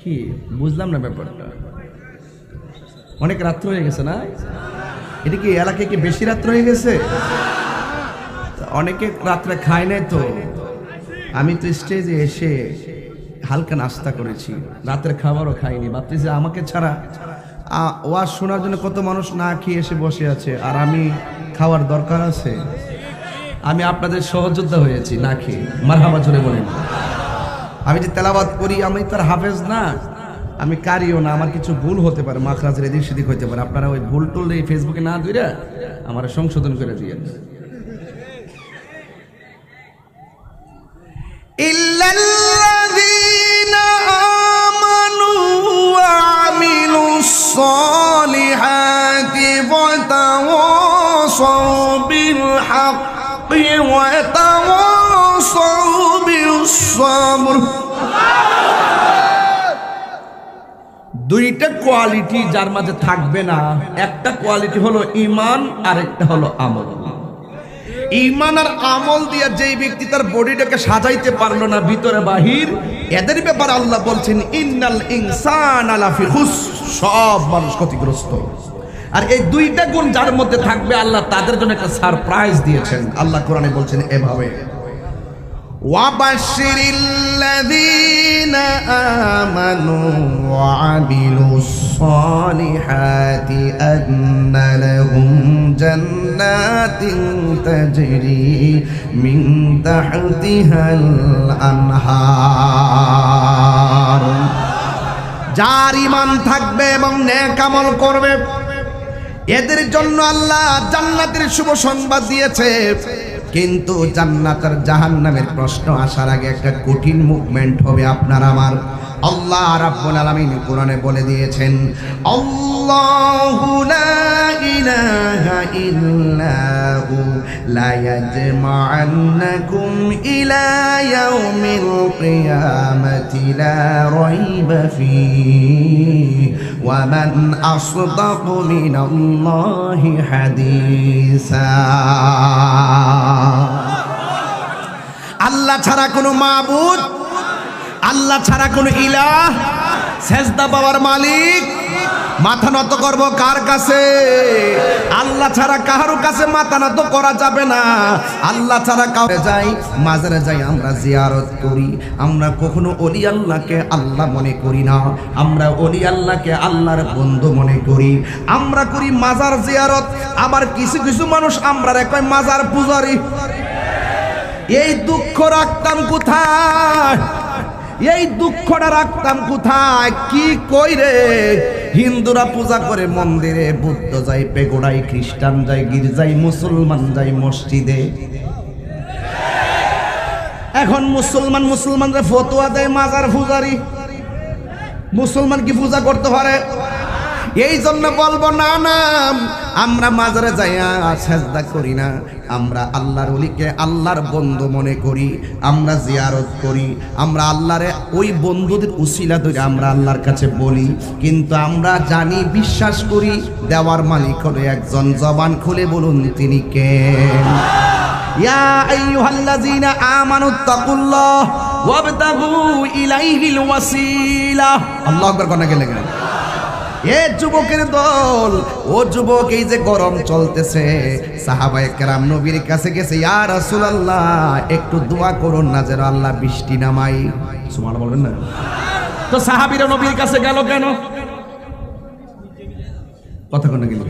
কি বুঝলাম না ব্যাপারটা। অনেক রাত্র হয়ে গেছে না? এটা কি এলাকায় কি বেশি রাত্র হয়ে গেছে? অনেকে রাত্রে খায় নাই তো। আমি তো স্টেজে এসে হালকা নাস্তা করেছি, রাতের খাবারও খাইনি। ভাবতেছি আমাকে ছাড়া ওয়াজ শোনার জন্য কত মানুষ না খেয়ে এসে বসে আছে, আর আমি খাওয়ার দরকার আছে। আমি আপনাদের সহযোদ্ধা হয়েছি না খেয়ে, মারহাবা জোরে বলেন। আমি যে তেলাওয়াত করি, আমি তার হাফেজ না, আমি কারিও না, আমার কিছু ভুল হতে পারে, মাখরাজের এদিক সেদিক হতে পারে। আপনারা ওই ভুল টুল এই ফেসবুকে না দিলে আমার সংশোধন করে দিয়ে। ইল্লাল্লাযীনা আমানু ওয়া আমিলুস সালিহাতি ওয়া তাওয়াসাউ বিল হাক্কি ওয়া তাওয়াসাউ বিস সাবর। দুইটা কোয়ালিটি যার মাঝে থাকবে না, একটা কোয়ালিটি হলো ঈমান, আর একটা হলো আমল। ঈমান আর আমল দিয়ে যেই ব্যক্তি তার বডিটাকে সাজাইতে পারলো না ভিতরে বাহির, এদের ব্যাপারে আল্লাহ বলছেন ইন্নাল ইনসানা লাফি খুসর, সব মানুষ ক্ষতিগ্রস্ত। আর এই দুইটা গুণ যার মধ্যে থাকবে, আল্লাহ তাদের জন্য একটা সারপ্রাইজ দিয়েছেন। আল্লাহ কোরআনে বলছেন এভাবে, ওয়াবাশশিরিল্লাযীনা আমানু ওয়া আমিলুস সালিহাতি আন্না লাহুম জান্নাতিন তাজরি মিন তাহতিহাল আনহার। যার ঈমান থাকবে এবং নেক আমল করবে, এদের জন্য আল্লাহ জান্নাতের শুভ সংবাদ দিয়েছে। কিন্তু জান্নাত আর জাহান্নামের প্রশ্ন আসার আগে একটা কঠিন মুভমেন্ট হবে আপনার আমার। আল্লাহ রাব্বুল আলামিন কোরআনে বলে দিয়েছেন, আল্লাহু লা ইলাহা ইল্লাহু লা ইয়াজমা'আন্নাকুম ইলা ইয়াউমিল কিয়ামাতি লা রাইবা ফীহি ওয়া মান আসদাকু মিনাল্লাহি হাদিসা। আল্লাহ ছাড়া কোনো মাবুদ, আল্লাহ ছাড়া কোনো ইলাহ, সেজদা পাওয়ার মালিক, মাথা নত করব কার কাছে? আল্লাহ ছাড়া কারো কাছে মাথা নত করা যাবে না। আল্লাহ ছাড়া কাউকে যাই, মাজারে যাই, আমরা জিয়ারত করি, আমরা কখনো ওলি আল্লাহকে আল্লাহ মনে করি না, আমরা ওলি আল্লাহকে আল্লাহর বন্ধু মনে করি। আমরা করি মাজার জিয়ারত, আবার কিছু কিছু মানুষ আমরা কয় মাজার পূজারি। এই দুঃখ রাখতাম কোথায়? এই দুঃখটা রাখতাম কোথায়? কি কইরে? হিন্দুরা পূজা করে মন্দিরে, বুদ্ধ যায় পেগোড়ায়, খ্রিস্টান যায় গির্জায়, মুসলমান যায় মসজিদে। এখন মুসলমানরা ফতোয়া দেয় মাজার পূজারি। মুসলমান কি পূজা করতে পারে? এই জন্য বলবো না না, আমরা মাজারে যাইয়া সেজদা করি না, আমরা আল্লাহর ওলিকে আল্লাহর বন্ধু মনে করি, আমরা জিয়ারত করি, আমরা আল্লাহরে ওই বন্ধুদের উসিলা ধরে আমরা আল্লাহর কাছে বলি। কিন্তু আমরা জানি, বিশ্বাস করি দেওয়ার মালিক হলো একজন। জবান খুলে বলুন তিনি কে? ইয়া আইয়ুহাল্লাযীনা আমানুত্তাকুল্লাহ ওয়াবতাগু ইলাইহিল ওয়াসিলা। আল্লাহু আকবার কোনা গেলে গেল। এ যুবকের দল, ও যুবক, এই যে গরম চলতেছে, সাহাবায়ে কেরাম নবীর কাছে গেছে, ইয়া রাসূলুল্লাহ একটু দোয়া করুন না যেন আল্লাহ বৃষ্টি নামায়। সুবহানাল্লাহ বলবেন না? তো সাহাবীরা নবীর কাছে গেল কেন? কথা কোনা গেল?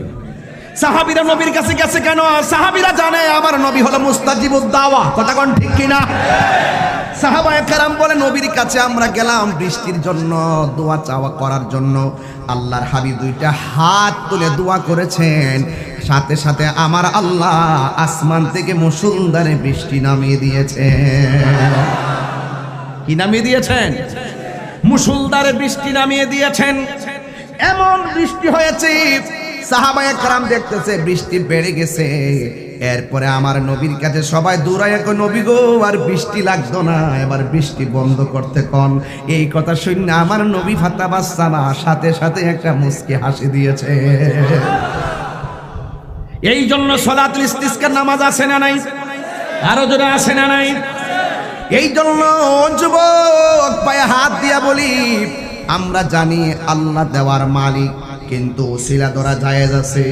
সাহাবীরা নবীর কাছে গেছে কেন? সাহাবীরা জানে আমার নবী হলো মুস্তাজিবুদ দাওয়া। কথা কোন ঠিক কিনা? সাহাবায়ে কেরাম বলে নবীর কাছে আমরা গেলাম বৃষ্টির জন্য, দোয়া চাওয়া করার জন্য। আল্লাহর হাবিব দুইটা হাত তুলে দোয়া করেছেন, সাথে সাথে আমার আল্লাহ আসমান থেকে মুষলধারে বৃষ্টি নামিয়ে দিয়েছেন। কি নামিয়ে দিয়েছেন? মুষলধারে বৃষ্টি নামিয়ে দিয়েছেন। এমন বৃষ্টি হয়েছে, সাহাবায়ে কেরাম দেখতেছে বৃষ্টি বেড়ে গেছে। এরপরে আমার নবীর কাছে সবাই দৌড়াইয়া কয়, নবী গো আর বৃষ্টি লাগতো না, এবার বৃষ্টি বন্ধ করতে কোন। এই কথা শুনে আমার নবী ফাতাবাসসামা, সাথে সাথে একটা মুস্কি হাসি দিয়েছে। এই জন্য সালাতুল ইস্তিসকার নামাজ আছে না নাই? আরো জোরে আছে না নাই? এই জন্য যুবক পায়ে হাত দিয়া বলি, আমরা জানি আল্লাহ দেওয়ার মালিক, কিন্তু ওসিলা ধরা জায়েজ আছে।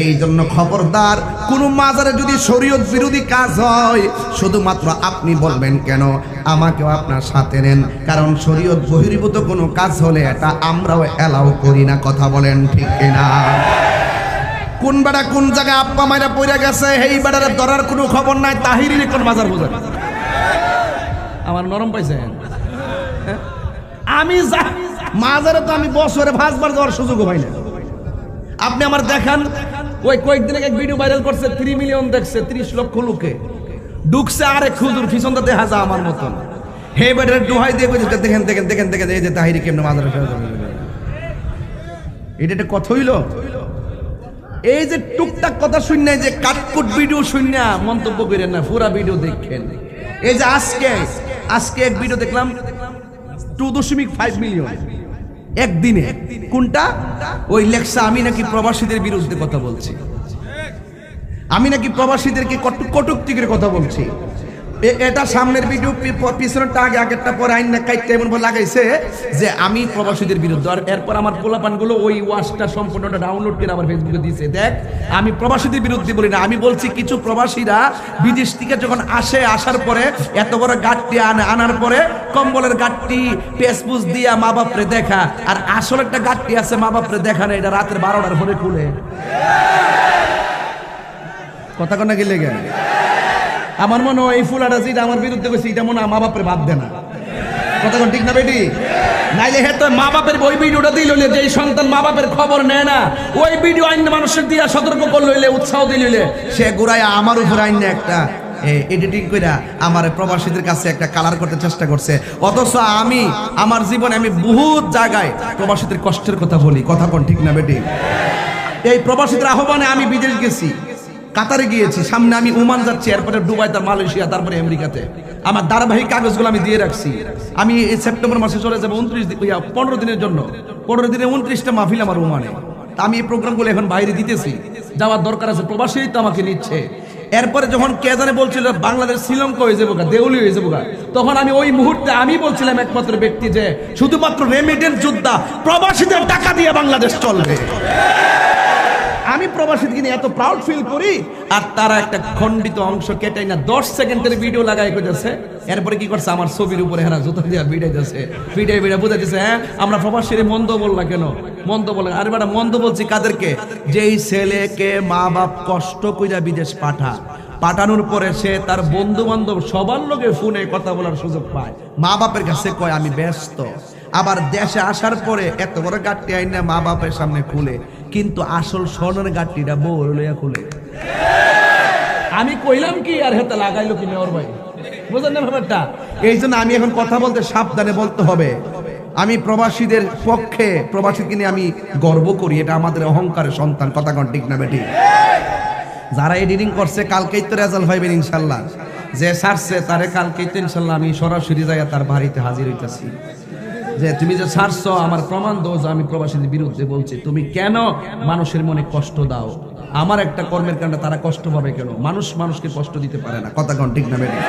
এই জন্য খবরদার, কোন মাজারে যদি শরীয়ত বিরোধী কাজ হয়, শুধুমাত্র আপনি বলবেন কেন, আমাকেও আপনার সাথে নেন, কারণ শরীয়ত বহির্ভূত কোনো কাজ হলে এটা আমরাও এলাও করি না। কথা বলেন ঠিক কিনা? কোন বেড়া কোন জায়গায় আপ্পা মাইরা পড়ে গেছে, এই বেড়ারে ধরার কোনো খবর নাই। তাহিরির কোন মাজার বোঝা আমার নরম পাইছেন? আমি মাজারে তো আমি বছরে 5 বার যাওয়ার সুযোগ পাই না। আপনি আমার দেখান, ওই কয়েকদিন আগে এক ভিডিও ভাইরাল করছে, 3 মিলিয়ন দেখছে, 30 লক্ষ লোকে ঢুকছে। আরেক খুজুর পিছনটা দেখা যায় আমার মতন, হে বেটার দোহাই দিয়ে কইছে, দেখেন দেখেন দেখেন দেখেন এই যে তাহিরি কেমনে মাজারে এটা একটা কথা হইল। এই যে টুকটাক কথা শুননা, যে কাটকুট ভিডিও শুননা মন্তব্য করেন না, পুরা ভিডিও দেখেন। এই যে আজকে এক ভিডিও দেখলাম 2.5 মিলিয়ন একদিনে। কোনটা? ওই লেখা আমি নাকি প্রবাসীদের বিরুদ্ধে কথা বলছি, আমি নাকি প্রবাসীদেরকে কটূক্তি করে কথা বলছি। এটা সামনের ভিডিও, পিছনেরটা আগে, আগেরটা পরে আইন না কাইটটা এমন লাগাইছে যে আমি প্রবাসীদের বিরুদ্ধে। আর এরপর আমার পোলাপানগুলো ওই ওয়াচটা সম্পূর্ণটা ডাউনলোড করে আমার ফেসবুকে দিয়েছে। দেখ, আমি প্রবাসীদের বিরুদ্ধে বলি না, আমি বলছি কিছু প্রবাসীরা বিদেশ থেকে যখন আসার পরে এত বড় গাঠটি আনার পরে কম্বলের গাঠটি পেসপুস দিয়া মা বাপরে দেখা, আর আসল একটা গাঠটি আছে মা বাপরে দেখা না, এটা রাতের 12টার পরে খুলে। কথা কনা গেলে গেল আমার মনে হয় এই ফুলাটা যেটা আমার বিরুদ্ধে কইছে, এটা মনে হয় মা বাপরে বাদ দেনা। কথা কোন ঠিক না বেটি? নাইলে হে তো মা বাপের ওই ভিডিওটা দিল, যে সন্তান মা বাপের খবর নেয় না, ওই ভিডিও আইন মানুষের দিয়া সতর্ক করল, উৎসাহ দিল, সে ঘুরাইয়া আমার উপর আইন একটা এডিটিং কইরা আমার প্রবাসীদের কাছে একটা কালার করতে চেষ্টা করছে। অথচ আমি আমার জীবনে আমি বহুত জায়গায় প্রবাসীদের কষ্টের কথা বলি। কথা কোন ঠিক না বেটি? এই প্রবাসীদের আহ্বানে আমি বিদেশ গেছি, কাতারে গিয়েছি, সামনে আমি ওমান যাচ্ছি, এরপরে দুবাই, তার মালয়েশিয়া, তারপরে আমেরিকাতে। আমার ধারাবাহিক কাগজগুলো আমি দিয়ে রাখছি। আমি এই সেপ্টেম্বর মাসে চলে যাবো 15 দিনের জন্য। 15 দিনে 29টা মাহফিল আমার ওমানে। আমি এই প্রোগ্রামগুলো এখন বাইরে দিতেছি, যাওয়ার দরকার আছে, প্রবাসী তো আমাকে নিচ্ছে। এরপরে যখন কে জানে বলছিল বাংলাদেশ শ্রীলঙ্কা হয়ে যাবো, দেউলি হয়ে যাবো, তখন আমি ওই মুহূর্তে আমি বলছিলাম একমাত্র ব্যক্তি যে শুধুমাত্র রেমিটেন্স যোদ্ধা প্রবাসীদের টাকা দিয়ে বাংলাদেশ চলবে। আমি প্রবাসীদের নিয়ে এত প্রাউড ফিল করি, আর তারা একটা খণ্ডিত অংশ কেটাই না 10 সেকেন্ডের ভিডিও লাগাই কইতেছে। এরপরে কি করছে, আমার ছবির উপরে হেরা জুতা দিয়া ভিড়াইতেছে, ভিড়াই বুঝাইতেছে, হ্যাঁ আমরা প্রবাসীর মন্দ বললা কেন, মন্দ বলে। আরে বেটা, মন্দ বলছি কাদেরকে? যেই ছেলেকে মা বাপ কষ্ট কইরা বিদেশ পাঠানোর পরে সে তার বন্ধু বান্ধব সবার লোকে ফোনে কথা বলার সুযোগ পায়, মা বাপের কাছে কয় আমি ব্যস্ত। আবার দেশে আসার পরে এত বড় গাঠটি আইনা মা বাপের সামনে খুলে, কিন্তু আসল স্বর্ণের গাঠটিটা বউ লইয়া খুলে। আমি কইলাম কি আর হেতে লাগাইলো কি মেয়র ভাই? বুঝলেন না ব্যাপারটা? এই জন্য আমি এখন কথা বলতে সাবধানে বলতে হবে। আমি প্রবাসীদের পক্ষে, প্রবাসীকে নিয়ে আমি গর্ব করি, এটা আমাদের অহংকারের সন্তান। কথা কোন ঠিক না বেটি? যারা এডিটিং করছে কালকেই তো রেজাল্ট পাইবেন ইনশাল্লাহ। যে সারছে তারে কালকেই তো ইনশাল্লাহ আমি সরাসরি যাইয়া তার বাড়িতে হাজির হইতাছি, যে তুমি যে সারছো আমার প্রমাণ দাও যে আমি প্রবাসীদের বিরুদ্ধে বলছি। তুমি কেন মানুষের মনে কষ্ট দাও? আমার একটা কর্মের কারণে তারা কষ্ট পাবে কেন? মানুষ মানুষকে কষ্ট দিতে পারে না। কথা কোন ঠিক না বেটি?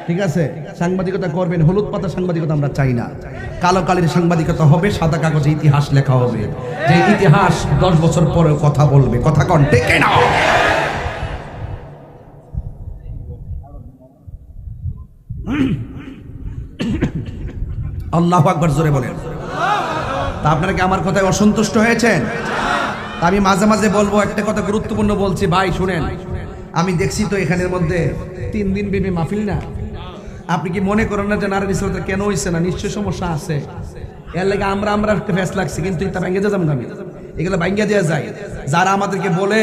ঠিক আছে, সাংবাদিকতা করবেন, হলুদ পাতা সাংবাদিকতা আমরা চাই না। কালো কালির সাংবাদিকতা হবে, সাদা কাগজে ইতিহাস লেখা হবে, যে ইতিহাস 10 বছর পরেও কথা বলবে। কথা কোন ঠিক না? আল্লাহু আকবার জোরে বলেন। তা আপনারা কি আমার কথায় অসন্তুষ্ট হয়েছেন? আমি মাঝে মাঝে বলবো, একটা কথা গুরুত্বপূর্ণ বলছি ভাই শুনেন। আমি দেখছি তো এখানের মধ্যে 3 দিন ব্যাপী মাহফিল না। আপনি কি মনে করেন না যে নারী ইসলামটা কেন হইছে না? নিশ্চয় সমস্যা আছে। এর লাগে আমরা একটা ফেস লাগছে, কিন্তু এটা ভাঙ্গে যাবো না। আমি এগুলো ভাঙ্গা দেওয়া যায়। যারা আমাদেরকে বলে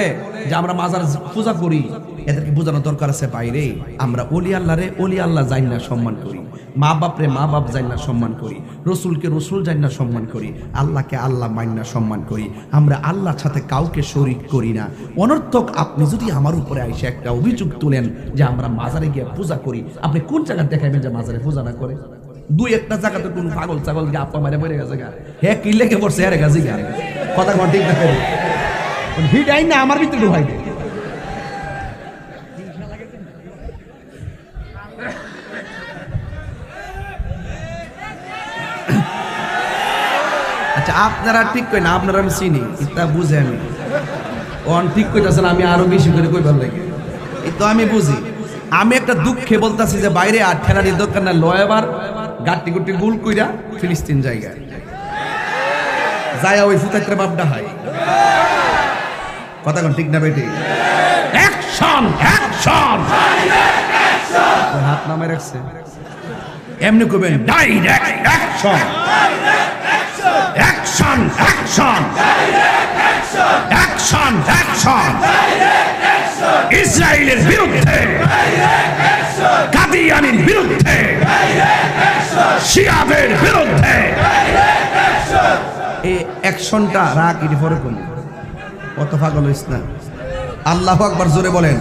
যে আমরা মাজার পূজা করি, এদেরকে বোঝানোর দরকার আছে বাইরে আমরা ওলি আল্লাহ রে ওলি আল্লাহ জানি না সম্মান করি, মা বাপ রে মা বাপ জানি না সম্মান করি, রসুলকে রসুল জানি না সম্মান করি, আল্লাহকে আল্লাহ মানি না সম্মান করি। আমরা আল্লাহর সাথে কাউকে শরীক করি না। অনর্থক আপনি যদি আমার উপরে আইসে একটা অভিযোগ তুলেন যে আমরা মাজারে গিয়ে পূজা করি, আপনি কোন জায়গায় দেখাবেন যে মাজারে পূজা না করে? 2-1টা জায়গাতে কোন পাগল ছাগল গিয়ে আপা মারে পড়ে গেছে গা, হ্যাঁ কি লেগে পড়ছে হ্যাঁ গাছি গা। কথা কোন ঠিক না? ভিড় আইন না আমার ভিতরে ঢুকাই দে। আচ্ছা আপনারা ঠিক কই না, আপনারা আমি চিনি, এটা বুঝে আমি অন ঠিক কইতাছেন, আমি আরো বেশি করে কইবার লাগে, এই তো আমি বুঝি। আমি একটা দুঃখে বলতাছি যে বাইরে আর ঠেলানির দরকার না, লয়বার গাট্টি গুটি গুল কইরা ফিলিস্তিন জায়গায় যায়া ওই ফুতাইত্রে বাপডা হয়। কথা কোন ঠিক না বেটি? অ্যাকশন অ্যাকশন, হাত নামে রাখছে, এমনি কইবেন direct action action action action action, ইসরায়েলের বিরুদ্ধে, কাদিয়ানির বিরুদ্ধে, শিয়াদের বিরুদ্ধে। এই অ্যাকশনটা রাখ, এটি পরে করি, কত পাগল হইস না। আল্লাহু আকবার জোরে বলেন।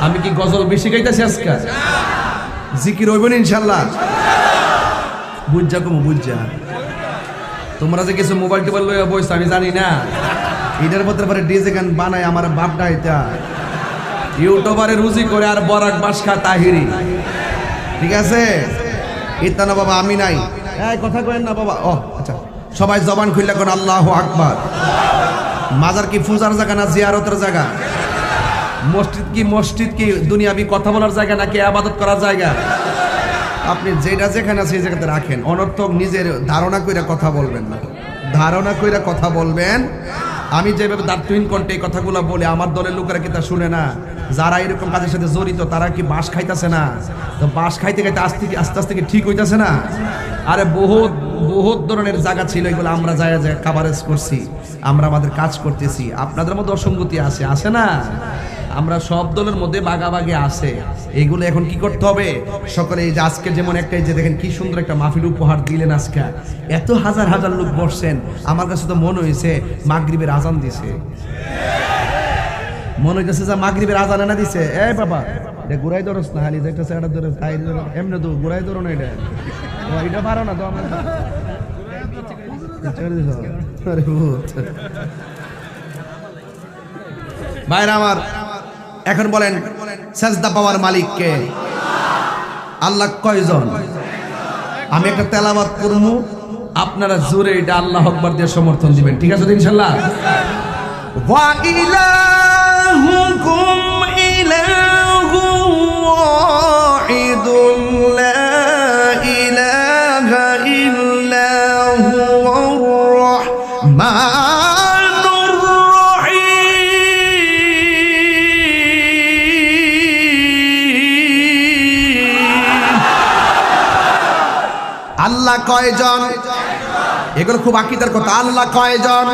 আমি কি গজল বেশি গাইতেছি আজকে? জিকির হইব না ইনশাআল্লাহ। বুঝা কম বুঝা, তোমরা যে কিছু মোবাইল টোবাইল লইয়া বইছ আমি জানি না, এটার মধ্যে পরে ডিজে গান বানায় আমার বাপটা, এটা ইউটিউবারে রুজি করে আর বরাক বাসখা তাহিরি। ঠিক আছে, এটা না বাবা আমি নাই, এই কথা কইেন না বাবা। ও আচ্ছা, সবাই জবান খুললে কোন আল্লাহু আকবার। মাজার কি পূজার জায়গা না জিয়ারতের জায়গা? মসজিদ কি দুনিয়াবি কথা বলার জায়গা নাকি ইবাদত করার জায়গা? আপনি যেটা যেখানে আছে সেই জায়গাতে রাখেন। অনর্থক নিজের ধারণা কইরা কথা বলবেন না, ধারণা কইরা কথা বলবেন। আমি যেভাবে দার্থহীন কণ্ঠে এই কথাগুলো বলে আমার দলের লোকেরা কি তা শুনে না? যারা এরকম কাজের সাথে জড়িত তারা কি বাঁশ খাইতেছে না? তো বাঁশ খাইতে খাইতে আস্তে আস্তে কি ঠিক হইতেছে না? আরে বহুত বহুত ধরনের জায়গা ছিল, এগুলো আমরা যায় কাভারেজ করছি, আমরা আমাদের কাজ করতেছি। আপনাদের মধ্যে অসঙ্গতি আছে, আছে না? আমরা সব দলের মধ্যে বাগাবাগি আছে। এগুলো এখন কি করতে হবে? সকলে এই যে আজকে যেমন একটা, যে দেখেন কি সুন্দর একটা মাহফিল উপহার দিলেন আজকে, এত হাজার হাজার লোক বসছেন। আমার কাছে তো মনে হয়েছে মাগরিবের আজান দিছে, মনে হইতেছে যে মাগরিবের আজান এনে দিছে। এই বাবা এটা ঘুরাই ধরস না, হালি যেটা সেটা ধরে এমনি তো ঘুরাই ধরো না, এটা এটা পারো না তো আমার ভাইরা আমার। এখন বলেন সেজদা পাওয়ার মালিক কে? আল্লাহ কয়জন? আমি একটা তেলাওয়াত করবো, আপনারা জোরে এটা আল্লাহু আকবার দিয়ে সমর্থন দিবেন, ঠিক আছে ইনশাআল্লাহ? ওয়া ইলাহুকুম ইলাহু ওয়াহিদুন লা ইলাহা ইল্লা হুয়ার রাহমানুর রাহিম। আল্লাহ কয়জন? এগুলো খুব আকীদার কথা। আল্লাহ কয়জন?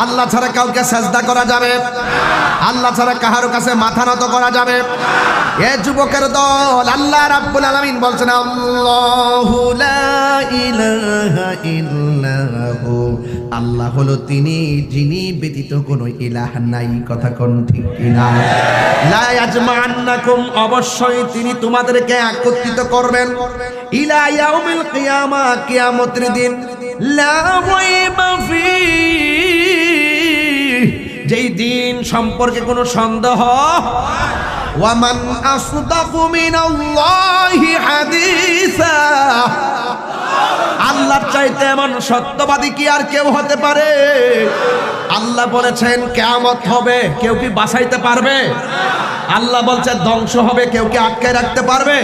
আল্লাহ ছাড়া কাউকে সেজদা করা যাবে? আল্লাহ ছাড়া কাহারো কাছে মাথা নত করা যাবে? এ যুবকের দল, আল্লাহ রাব্বুল আলামিন বলছেন আল্লাহু লা ইলাহা ইল্লাহু, আল্লাহ হলো তিনি যিনি ব্যতীত কোনো ইলাহ নাই। কথা কোন ঠিক কিনা? লা ইয়াজমা'আন্নাকুম, অবশ্যই তিনি তোমাদেরকে একত্রিত করবেন, ইলা ইয়াউমিল কিয়ামা, কিয়ামতের দিন, লা রাইবা ফীহ, যেই দিন সম্পর্কে কোনো সন্দেহ। ওয়ামান আসদাকু মিনাল্লাহি হাদিসা, আল্লাহর চাইতে এমন সত্যবাদী কি আর কেউ হতে পারে? আল্লাহ বলেছেন কিয়ামত হবে, কেউ কি বাঁচাইতে পারবে? আল্লাহ বলছে ধ্বংস হবে, কেউ কি আটকে রাখতে পারবে?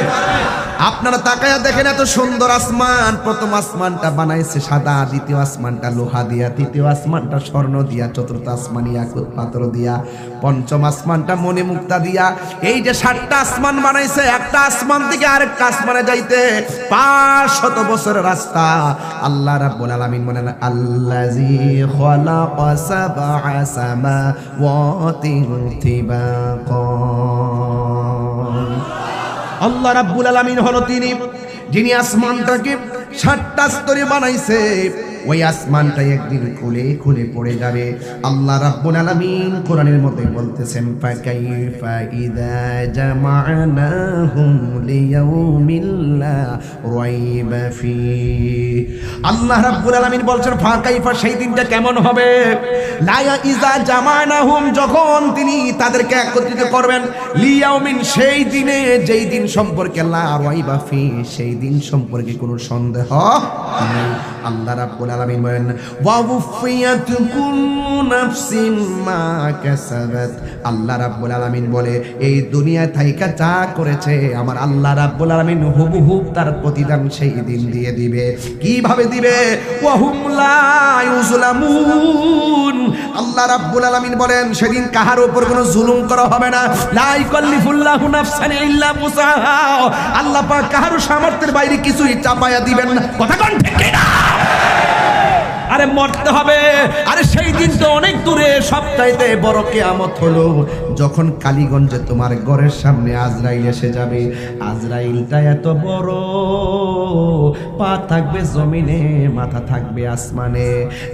আপনারা তাকায়া দেখেন, এত সুন্দর আসমান, প্রথম আসমানটা বানাইছে সাদা, দ্বিতীয় আসমানটা লোহা দিয়া, তৃতীয় আসমানটা স্বর্ণ দিয়া, চতুর্থ আসমান ইয়াকুত পাথর দিয়া, পঞ্চম আসমানটা মণিমুক্তা দিয়া। এই যে 7টা আসমান বানাইছে, একটা আসমান থেকে আরেকটা আসমানে যাইতে 500 বছরের রাস্তা। আল্লাহ রাব্বুল আলামিন বলেন আল্লাযী খালাকা সাবআ সামাওয়াতিন তিবাকা, আল্লাহ রাব্বুল আলামিন হলো তিনি যিনি আসমানটাকে 7টা স্তরে বানাইছে। ওই আসমানটা একদিন খুলে খুলে পড়ে যাবে। আল্লাহ রাব্বুল আলামিন কোরআনের মধ্যে বলতেছেন ফাকাইফা ইযা জামা'নাহুম লিয়াউমিল লা রাইবা ফি, আল্লাহ রাব্বুল আলামিন বলছেন ফাকাইফা, সেই দিনটা কেমন হবে? লা ইযা জামা'নাহুম, যখন তিনি তাদেরকে একত্রিত করবেন, লিয়াউমিন, সেই দিনে, যেই দিন সম্পর্কে লা রাইবা ফি, সেই দিন সম্পর্কে কোনো সন্দেহ নেই। আল্লাহ রাব্বুল আলামিন বলেন ওয়া উফিয়াত কুল্লু নাফসিন মা কাসাবাত, আল্লাহ রাব্বুল আলামিন বলে এই দুনিয়া থাইকা যা করেছে আমার আল্লাহ রাব্বুল আলামিন হুবহু তার প্রতিদান সেই দিন দিয়ে দিবে। কিভাবে দিবে? ওয়া হুম লা ইউজলামুন, আল্লাহ রাব্বুল আলামিন বলেন সেদিন কাহার উপর কোনো জুলুম করা হবে না। লা ইকাল্লিফুল্লাহু নাফসান ইল্লা মুসাহা, আল্লাহ পাক কাহার সামর্থ্যের বাইরে কিছুই চাপায়া দিবেন না। কথা কোন ঠিক কিনা? আরে মরতে হবে। আরে সেই দিন তো অনেক দূরে, সবচাইতে বড় কিয়ামত হলো যখন কালীগঞ্জে তোমার ঘরের সামনে আজরাইল এসে যাবে। আজরাইলটা এত বড়, পা থাকবে জমিনে, মাথা থাকবে আসমানে।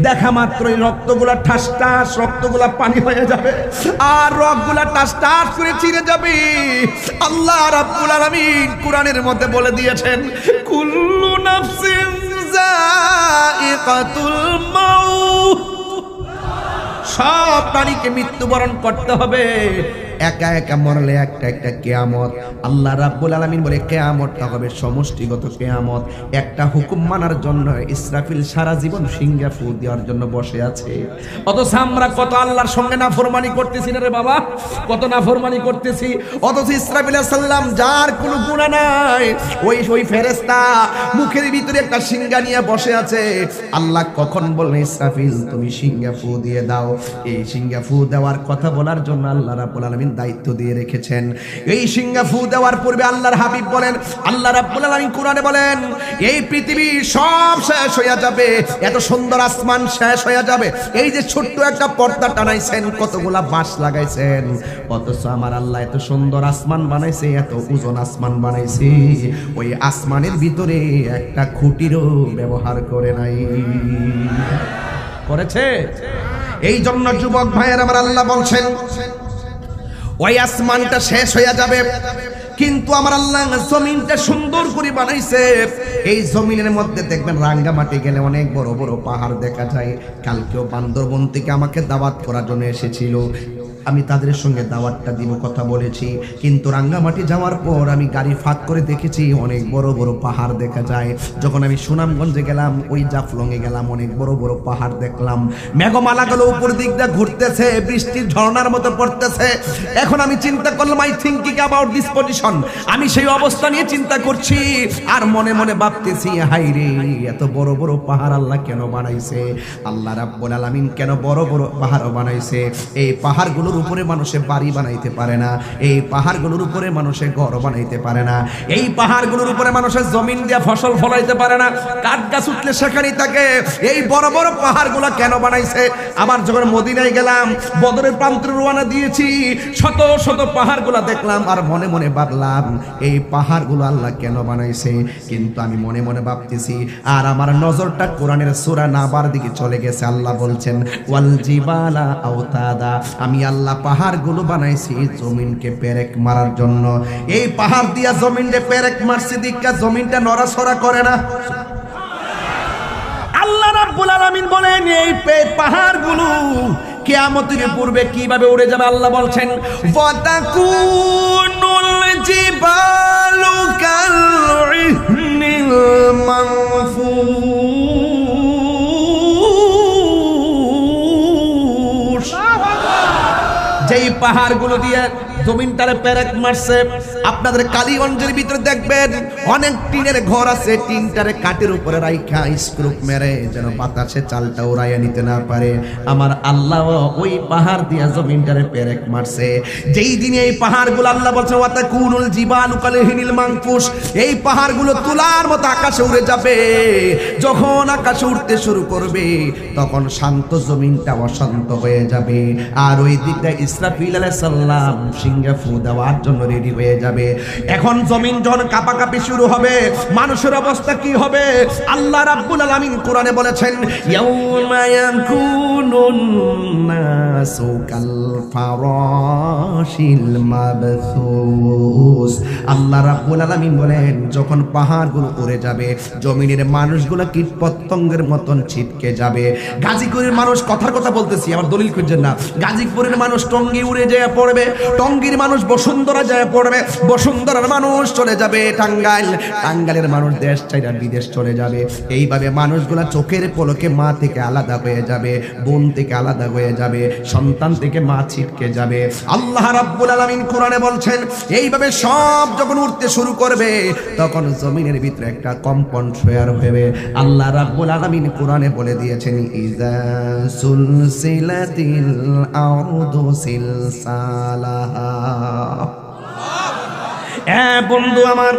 দেখা মাত্রই রক্তগুলা ঠাস ঠাস, রক্তগুলা পানি হয়ে যাবে, আর রক্তগুলা ঠাস ঠাস করে ছিঁড়ে যাবে। আল্লাহ রাব্বুল আলামিন কোরআনের মধ্যে বলে দিয়েছেন কুল্লু নাফসিন যায়িকাতুল মাউত, সব প্রাণীকে মৃত্যুবরণ করতে হবে। একা একা মরলে একটা একটা কিয়ামত। আল্লাহ রাব্বুল আলামিন বলে কিয়ামতটা হবে সমষ্টিগত কিয়ামত। একটা হুকুম মানার জন্য ইসরাফিল সারা জীবন সিংহা ফু দেওয়ার জন্য বসে আছে। অথচ আমরা কত আল্লাহর সঙ্গে নাফরমানি করতেছি না রে বাবা, কত নাফরমানি করতেছি। অথচ ইসরাফিল আলাইহিস সালাম যার কোনো গুনাহ নাই, ওই ফেরেশতা মুখের ভিতরে একটা সিংহা নিয়ে বসে আছে। আল্লাহ কখন বললেন ইসরাফিল তুমি সিংহা ফু দিয়ে দাও, এই সিংহা ফু দেওয়ার কথা বলার জন্য আল্লাহ রাব্বুল আলামিন দায়িত্ব দিয়ে রেখেছেন। এই সিংহা ফু দেওয়ার পূর্বে আল্লাহর হাবিব বলেন, আল্লাহ রাব্বুল আলামিন কোরআনে বলেন এই পৃথিবী সব শেষ হয়ে যাবে, এত সুন্দর আসমান শেষ হয়ে যাবে। এই যে ছোট্ট একটা পর্দা টানাইছেন, কতগুলা বাঁশ লাগাইছেন, অথচ আমার আল্লাহ এত সুন্দর আসমান বানাইছে, এত ওজন আসমান বানাইছে, ওই আসমানের ভিতরে একটা খুঁটিরও ব্যবহার করে নাই। করেছে? এই জন্য যুবক ভাইয়ের আমার আল্লাহ বলছেন ওই আসমানটা শেষ হয়ে যাবে, কিন্তু আমার আল্লাহ জমিনটা সুন্দর করে বানাইছে। এই জমিনের মধ্যে দেখবেন রাঙ্গামাটি গেলে অনেক বড় বড় পাহাড় দেখা যায়। কালকেও বান্দরবন থেকে আমাকে দাওয়াত করার জন্য এসেছিল, আমি তাদের সঙ্গে দাওয়াতটা দিব কথা বলেছি, কিন্তু রাঙ্গামাটি যাওয়ার পর আমি গাড়ি ফাঁক করে দেখেছি অনেক বড় বড় পাহাড় দেখা যায়। যখন আমি সুনামগঞ্জে গেলাম, ওই জাফলংয়ে গেলাম, অনেক বড় বড় পাহাড় দেখলাম। মেঘমালাগুলো উপর দিক দিয়ে ঘুরতেছে, বৃষ্টির ঝর্ণার মতো পড়তেছে। এখন আমি চিন্তা করলাম I thinking about this position, আমি সেই অবস্থা নিয়ে চিন্তা করছি আর মনে মনে ভাবতেছি হাই রে, এত বড় বড় পাহাড় আল্লাহ কেন বানাইছে? আল্লাহ রাব্বুল আলামিন কেন বড় বড় পাহাড় বানাইছে? এই পাহাড়গুলোর পাহাড়গুলোর উপরে মানুষে বাড়ি বানাইতে পারে না, এই পাহাড়গুলোর উপরে মানুষে ঘর বানাইতে পারে না, এই পাহাড়গুলোর উপরে মানুষের জমিন দিয়ে ফসল ফলাইতে পারে না, কাঠ গাছ উঠলে সেখানেই থাকে। এই বড় বড় পাহাড়গুলো কেন বানাইছে? আবার যখন মদিনায় গেলাম, বদরের প্রান্তরে রওনা দিয়েছি, শত শত পাহাড়গুলো দেখলাম আর মনে মনে ভাবলাম এই পাহাড়গুলো আল্লাহ কেন বানাইছে। কিন্তু আমি মনে মনে ভাবতেছি আর আমার নজরটা কোরআনের সূরা নাবার দিকে চলে গেছে। আল্লাহ বলছেন ওয়াল জিবালা আওতাদা, আমি আল্লাহ পাহাড়গুলো বানাইছি জমিনকে পেরেক মারার জন্য। এই পাহাড় দিয়া জমিনকে পেরেক মারছি দিকা জমিনটা নড়াচড়া করে না। আল্লাহ রাব্বুল আলামিন বলেন এই পাহাড়গুলো কিয়ামতের পূর্বে কিভাবে উড়ে যাবে আল্লাহ বলছেন ওয়াতাকুনুল জিবালু কালইহনিল মানফুস। যেই পাহাড়গুলো দিয়ে জমিনটারে পেরেক মারছে, আপনাদের কালীগঞ্জের ভিতরে দেখবেন অনেক টিনের ঘর আছে, টিনটারে কাঠের উপরে রাইখা স্ক্রুপ মেরে যেন বাতাসে চালটা উড়াইয়া নিতে না পারে। আমার আল্লাহ ওই পাহাড় দিয়া জমিনটারে পেরেক মারছে। যেই দিনে এই পাহাড়গুলো আল্লাহ বলছে ওয়াতাকুনুল জিবালু কালইহনিল মানফুস, এই পাহাড়গুলো তুলার মতো আকাশে উড়ে যাবে। যখন আকাশে উঠতে শুরু করবে তখন শান্ত জমিনটা অশান্ত হয়ে যাবে, আর ওই দিকটা ইসরাফিল আলাইহিস সালাম সিংহে ফু দেওয়ার জন্য রেডি হয়ে যাবে। এখন জমিন যখন কাঁপাকাঁপি শুরু হবে, মানুষের অবস্থা কি হবে? আল্লাহ রাব্বুল আলামিন কোরআনে বলেছেন ইয়াউমা ইয়াকুনুন নাসু কাল ফারাশিল মাবসুস। আল্লাহ রাব্বুল আলামিন বলেন যখন পাহাড়গুলো উড়ে যাবে, জমিনের মানুষগুলো কীটপতঙ্গের মতন ছিটকে যাবে। গাজীপুরের মানুষ, কথার কথা বলতেছি, আমার দলিল খুঁজছেন না, গাজীপুরের মানুষ টঙ্গী উড়ে যেয়ে পড়বে, টঙ্গীর মানুষ বসুন্ধরা যায় পড়বে, বসুন্ধরার মানুষ চলে যাবে টাঙ্গাইল, টাঙ্গাইলের মানুষ দেশ চাইরা বিদেশ চলে যাবে। এইভাবে মানুষগুলা চোখের পলকে মা থেকে আলাদা হয়ে যাবে, বোন থেকে আলাদা হয়ে যাবে, সন্তান থেকে মা ছিটকে যাবে। আল্লাহ রাব্বুল আলামিন কোরআনে বলছেন এইভাবে সব যখন উঠতে শুরু করবে তখন জমিনের ভিতরে একটা কম্পন তৈরি হবে। আল্লাহ রাব্বুল আলামিন কোরআনে বলে দিয়েছেন ইযা সুলসিলাতিল আরদু সিলসালাহা। বন্ধু আমার,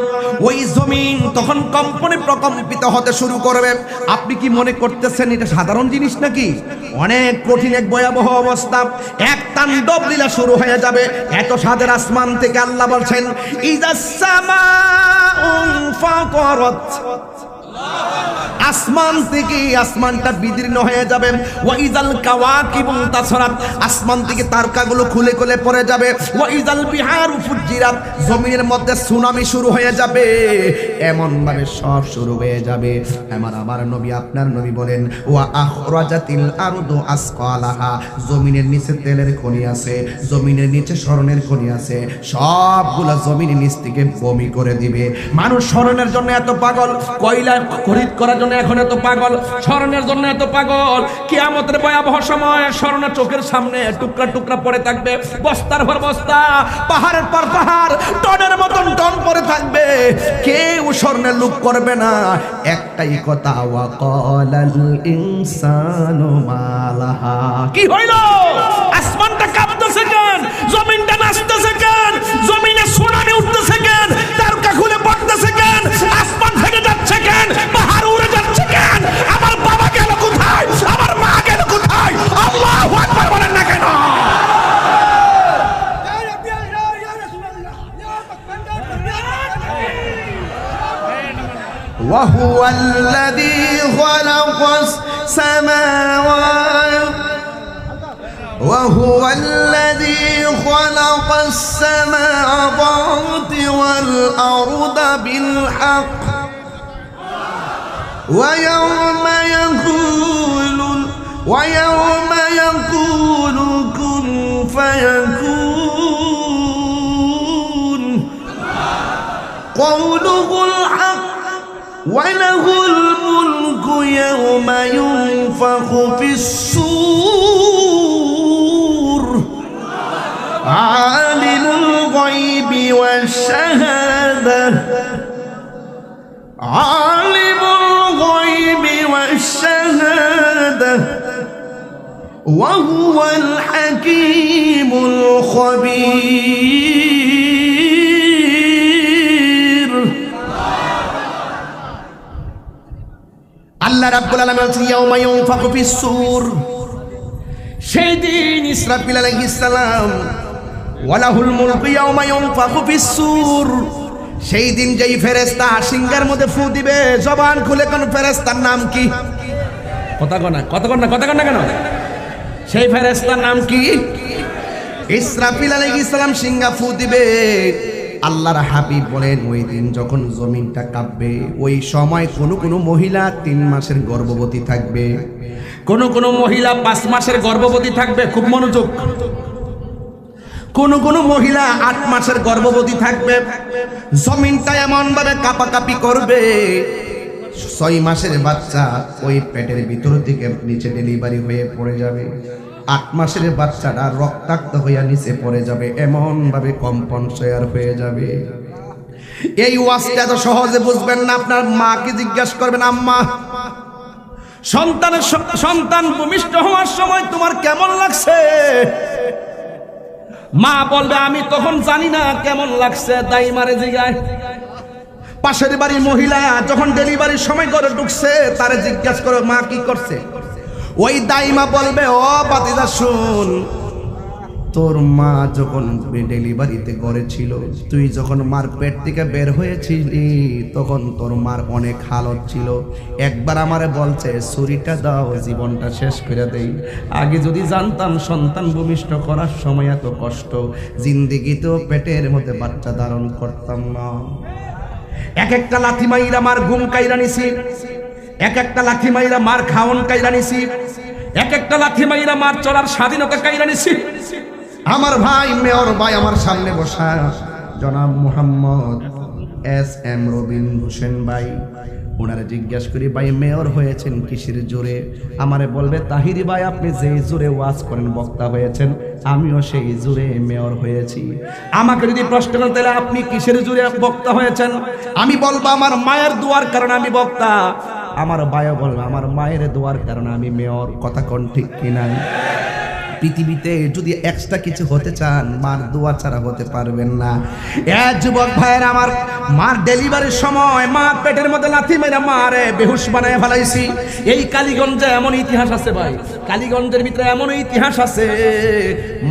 ওই জমিন তখন কম্পনে প্রকম্পিত হতে শুরু করবে। আপনি কি মনে করতেছেন এটা সাধারণ জিনিস নাকি? অনেক কঠিন এক ভয়াবহ অবস্থা, এক তাণ্ডব লীলা শুরু হয়ে যাবে। এত সাদের আসমান থেকে আল্লাহ বলছেন ইযাস সামাউ ফাতারাত, আসমান থেকে আসমানটা বিদীর্ণ হয়ে যাবে। ওয়াইজাল কাওয়াকিবু তাসরাত, আসমান থেকে তারকাগুলো খুলে খুলে পড়ে যাবে। ওয়াইজাল বিহারু ফুজ্জিরাত, জমিনের মধ্যে সুনামি শুরু হয়ে যাবে। এমন ভাবে সব শুরু হয়ে যাবে। আমার নবী আপনার নবী বলেন ওয়া আখরাজাতিল আরদু আসকালাহা, জমিনের নিচে তেলের খনি আছে, জমিনের নিচে স্বর্ণের খনি আছে, সবগুলা জমিনের নিচ থেকে বমি করে দিবে। মানুষ স্বর্ণের জন্য এত পাগল, কয়লা খরিদ করার জন্য এখন এত পাগল, স্বর্ণের জন্য এত পাগল। কিয়ামতের ভয়াবহ সময় স্বর্ণ চোখের সামনে টুকরা টুকরা পড়ে থাকবে, বস্তার পর বস্তা, পাহাড়ের পর পাহাড়, টনের মতন টন পড়ে থাকবে। কেউ স্বর্ণের লুক করবে না। একটাই কথা ওয়া ক্বালাল ইনসানু মালাহা, কি হইল? আসমানটা কাঁপতেছে কেন? জমিনটা নাচতেছে কেন? জমিনে সুনামি উঠতেছে কেন? তারকা খুলে পড়তেছে কেন? আসমান ফেটে যাচ্ছে কেন? পাহাড় উড়ে যাচ্ছে কেন? আমার বাবা গেল কোথায়? আমার মা গেল কোথায়? আল্লাহু আকবার বলেন না কেন? وهو الذي خلق السماوات وهو الذي خلق السماوات والأرض بالحق ويوم يقول كن فيكون قوله الحق وله الملك يوم ينفخ في الصور عالم الغيب والشهادة عالم الغيب والشهادة وهو الحكيم الخبير আল্লাহ রাব্বুল আলামিন বলেছেন ইয়াউমা ইউনফাখু ফিস-সূর, সেই দিন ইসরাফিল আলাইহিস সালাম ওয়ালাহুল মুলকু ইয়াউমা ইউনফাখু ফিস-সূর, সেই দিন যেই ফেরেশতা সিংহের মধ্যে ফু দিবে, জবান খুলে কোন ফেরেশতার নাম কি? কথা কন না কেন? সেই ফেরেশতার নাম কি? ইসরাফিল আলাইহিস সালাম সিংহা ফু দিবে। আল্লাহর হাবিব বলেন ওই দিন যখন জমিনটা কাঁপবে, ওই সময় কোন মহিলা 3 মাসের গর্ভবতী থাকবে, কোন মহিলা 5 মাসের গর্ভবতী থাকবে। খুব মনোযোগ। কোন মহিলা 8 মাসের গর্ভবতী থাকবে। জমিনটা এমন ভাবে কাঁপাকাঁপি করবে, 6 মাসের বাচ্চা ওই পেটের ভিতর থেকে নিচে ডেলিভারি হয়ে পড়ে যাবে। 8 মাসের বাচ্চাটা রক্তাক্ত হইয়া নিচে পড়ে যাবে, এমন ভাবে কম্পন শেয়ার হয়ে যাবে। এই ওয়াজটা তো সহজে বুঝবেন না। আপনার মাকে জিজ্ঞাসা করবেন, আম্মা সন্তান ভূমিষ্ঠ হওয়ার সময় তোমার কেমন লাগছে? মা বলবে আমি তখন জানি না কেমন লাগছে, দাইমারে জিগায়। পাশের বাড়ির মহিলা যখন ডেলিভারির সময় করে ঢুকছে, তারে জিজ্ঞাসা করে মা কি করছে? ওই দাইমা বলবে, ও বাতিজা শুন, তোর মা যখন ডেলিভারিতে ঘরে ছিল, তুই যখন মার পেট থেকে বের হয়েছিলি, তখন তোর মার অনেক হালত ছিল। একবার আমারে বলছে ছুরিটা দাও, জীবনটা শেষ করে দেই। আগে যদি জানতাম সন্তান ভূমিষ্ঠ করার সময় এত কষ্ট, জিন্দেগিতেও পেটের মধ্যে বাচ্চা ধারণ করতাম না। এক একটা লাথি মাইরা মার ঘুম কাইরা নিছি, এক একটা লাথি মাইরা মার খাওন কাইরা নিছি, এক একটা লাথি মাইরা মার চলার স্বাধীনতা কাইরা নিছি। আমার ভাই মেয়র ভাই আমার সামনে বসা জনাব মোহাম্মদ এস.এম. রবিন হোসেন ভাই, ওনারা জিজ্ঞাস করি ভাই মেয়র হয়েছেন কিসের জোরে? আমারে বলবে তাহিরি ভাই আপনি যেই জোরে ওয়াজ করেন বক্তা হয়েছেন, আমিও সেই জোরে মেয়র হয়েছি। আমাকে যদি প্রশ্ন করেন তাহলে আপনি কিসের জোরে বক্তা হয়েছেন, আমি বলবো আমার মায়ের দোয়ার কারণে আমি বক্তা। আমার ভাইও বলবে আমার মায়ের দোয়ার কারণে আমি মেয়র। কথা কোন ঠিক কিনা? পৃথিবীতে যদি এক্সট্রা কিছু হতে চান, মার দোয়া ছাড়া হতে পারবেন না। যুবক ভাইয়ের আমার, মার ডেলিভারির সময় মা পেটের মধ্যে লাথি মেরে মারে বেহুশ বানায় ফেলাইছি। এই কালীগঞ্জে এমন ইতিহাস আছে ভাই, কালীগঞ্জের ভিতরে এমন ইতিহাস আছে,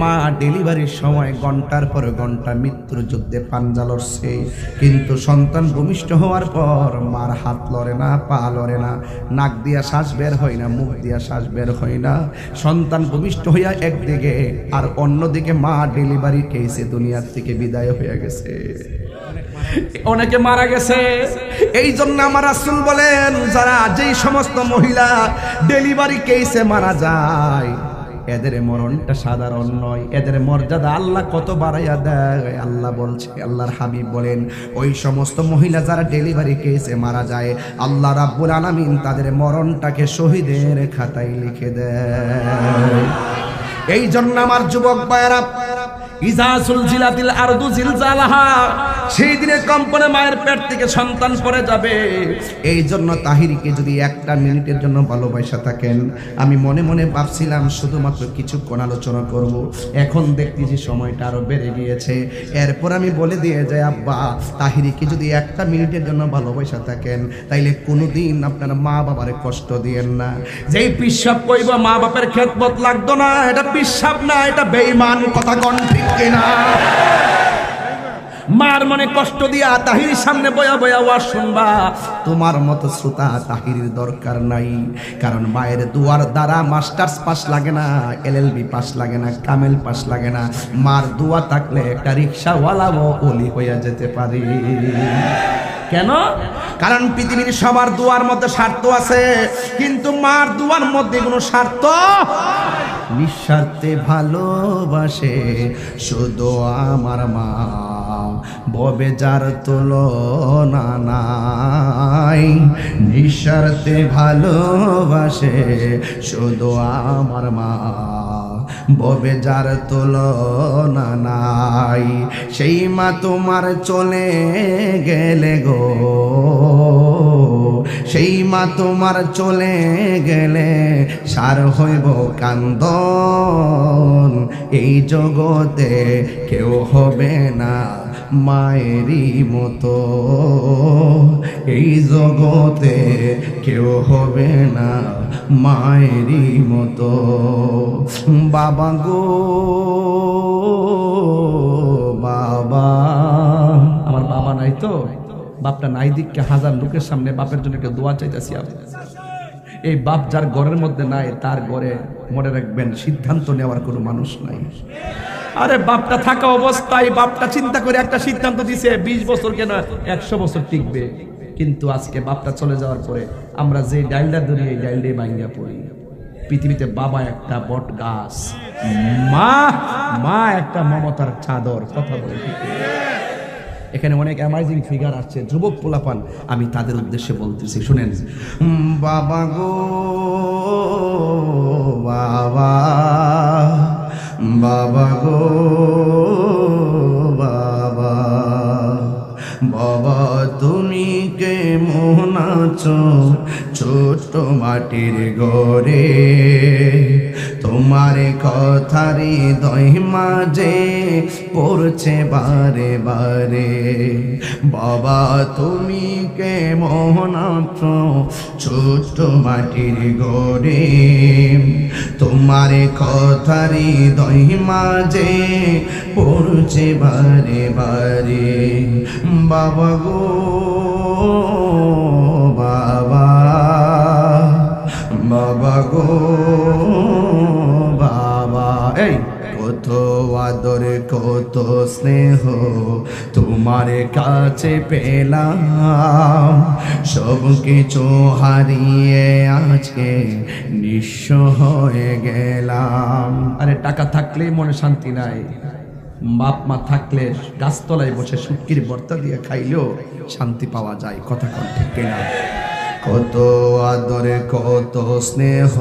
মা ডেলিভারির সময় ঘন্টার পর ঘন্টা মৃত্যুর যুদ্ধে পাঞ্জা লড়ছে, কিন্তু সন্তান ভূমিষ্ঠ হওয়ার পর মার হাত লড়ে না, পা লড়ে না, নাক দিয়া শ্বাস বের হয় না, মুখ দিয়া শ্বাস বের হয় না। সন্তান ভূমিষ্ঠ হইয়া একদিকে, আর অন্যদিকে মা ডেলিভারি কেসে দুনিয়ার থেকে বিদায় হয়ে গেছে, অনেকে মারা গেছে। এই জন্য আমার রাসূল বলেন যারা যেই সমস্ত মহিলা ডেলিভারি কেসে মারা যায়, এদের মরণটা সাধারণ নয়, এদের মর্যাদা আল্লাহ কত বাড়াইয়া দেয়। আল্লাহ বলছে, আল্লাহর হাবিব বলেন ওই সমস্ত মহিলা যারা ডেলিভারি কেসে মারা যায়, আল্লাহ রাব্বুল আলামিন তাদের মরণটাকে শহীদের খাতায় লিখে দেয়। এই জন্য আমার যুবক ভাইয়েরা, ইজা সুলজিলাতিল আরদু জিলজালাহা, সেই দিনে কম্পনে মায়ের পেট থেকে সন্তান পড়ে যাবে। এই জন্য তাহিরিকে যদি একটা মিনিটের জন্য ভালোবাসা থাকেন, আমি মনে মনে ভাবছিলাম শুধুমাত্র কিছুক্ষণ আলোচনা করব, এখন দেখতেছি সময়টা আরো বেড়ে গিয়েছে। এরপর আমি বলে দিয়ে যাই, আব্বা তাহিরিকে যদি একটা মিনিটের জন্য ভালোবাসা থাকেন, তাইলে কোনোদিন আপনার মা বাবারে কষ্ট দিয়েন না। যেই পিসাব কইব মা বাপের খেদমত লাগতো না, এটা পিসাব না, এটা বেঈমান। কথা কোন ঠিক কিনা? মার মনে কষ্ট দিয়া তাহিরির সামনে বয়া বয়া ওয়াজ শুনবা, তোমার মতো শ্রোতা তাহিরির দরকার নাই। কারণ মায়ের দুয়ার দ্বারা মাস্টার্স পাস লাগে না, LLB পাস লাগে না, কামেল পাস লাগে না। মার দোয়া থাকলে একটা রিক্সাওয়ালাও ওলি হইয়া যেতে পারে। কেন? কারণ পৃথিবীর সবার দুয়ার মধ্যে স্বার্থ আছে, কিন্তু মার দুয়ার মধ্যে কোনো স্বার্থ নিঃস্বার্থে ভালোবাসে শুধু আমার মা, ভবে যার তুলনা নাই। নিঃস্বার্থে ভালোবাসে শুধু আমার মা, ভবে যার তুলনা নাই। সেই মা তোমার চলে গেলে গো, সেই মা তোমার চলে গেলে সার হইব কান্দন। এই জগতে কেউ হবে না মায়েরই মতো, এই জগতে কেউ হবে না মায়েরই মতো। বাবা গো বাবা, আমার বাবা নাই তো, বাপটা নাই দিককে হাজার লোকের সামনে বাপের জন্য একটা দোয়া চাইতেছি আমি। এই বাপ যার ঘরের মধ্যে নাই তার ঘরে মনে রাখবেন সিদ্ধান্ত নেওয়ার কোনো মানুষ নাই। আরে বাপটা থাকা অবস্থায় বাপটা চিন্তা করে একটা সিদ্ধান্ত দিছে 20 বছর কেন 100 বছর টিকবে, কিন্তু আজকে বাপটা চলে যাওয়ার পরে আমরা যে ডাইলটা ধরি এই ডাইলটাই ভাঙ্গা পড়ি। পৃথিবীতে বাবা একটা বট গাছ, মা একটা মমতার চাদর। কথা বলে এখানে অনেক অ্যামাজিং ফিগার আসছে, যুবক পোলাপান, আমি তাদের উদ্দেশ্যে বলতেছি, শুনেন। বাবা গো বাবা, বাবা গো বাবা, বাবা তুমি কেমন আছো ছোট মাটির ঘরে, তোমার কথারে হৃদয় মাঝে পড়ছে বারে বারে। বাবা তুমি কেমন আছো ছোট মাটির ঘরে, তোমার কথারে হৃদয় মাঝে পড়ছে বারে বারে। বাবা গো বাবা, বাবা গো বাবা, এই কত আদর কত স্নেহ তোমার কাছে পেলাম, সব কিছু হারিয়ে আজকে নিঃস্ব হয়ে গেলাম। আরে টাকা থাকলেই মনে শান্তি নাই, বাপ মা থাকলে গাছতলায় বসে শুটকির ভর্তা দিয়ে খাইলেও শান্তি পাওয়া যায়। কথা কোন ঠিক কিনা? কত আদরে কত স্নেহ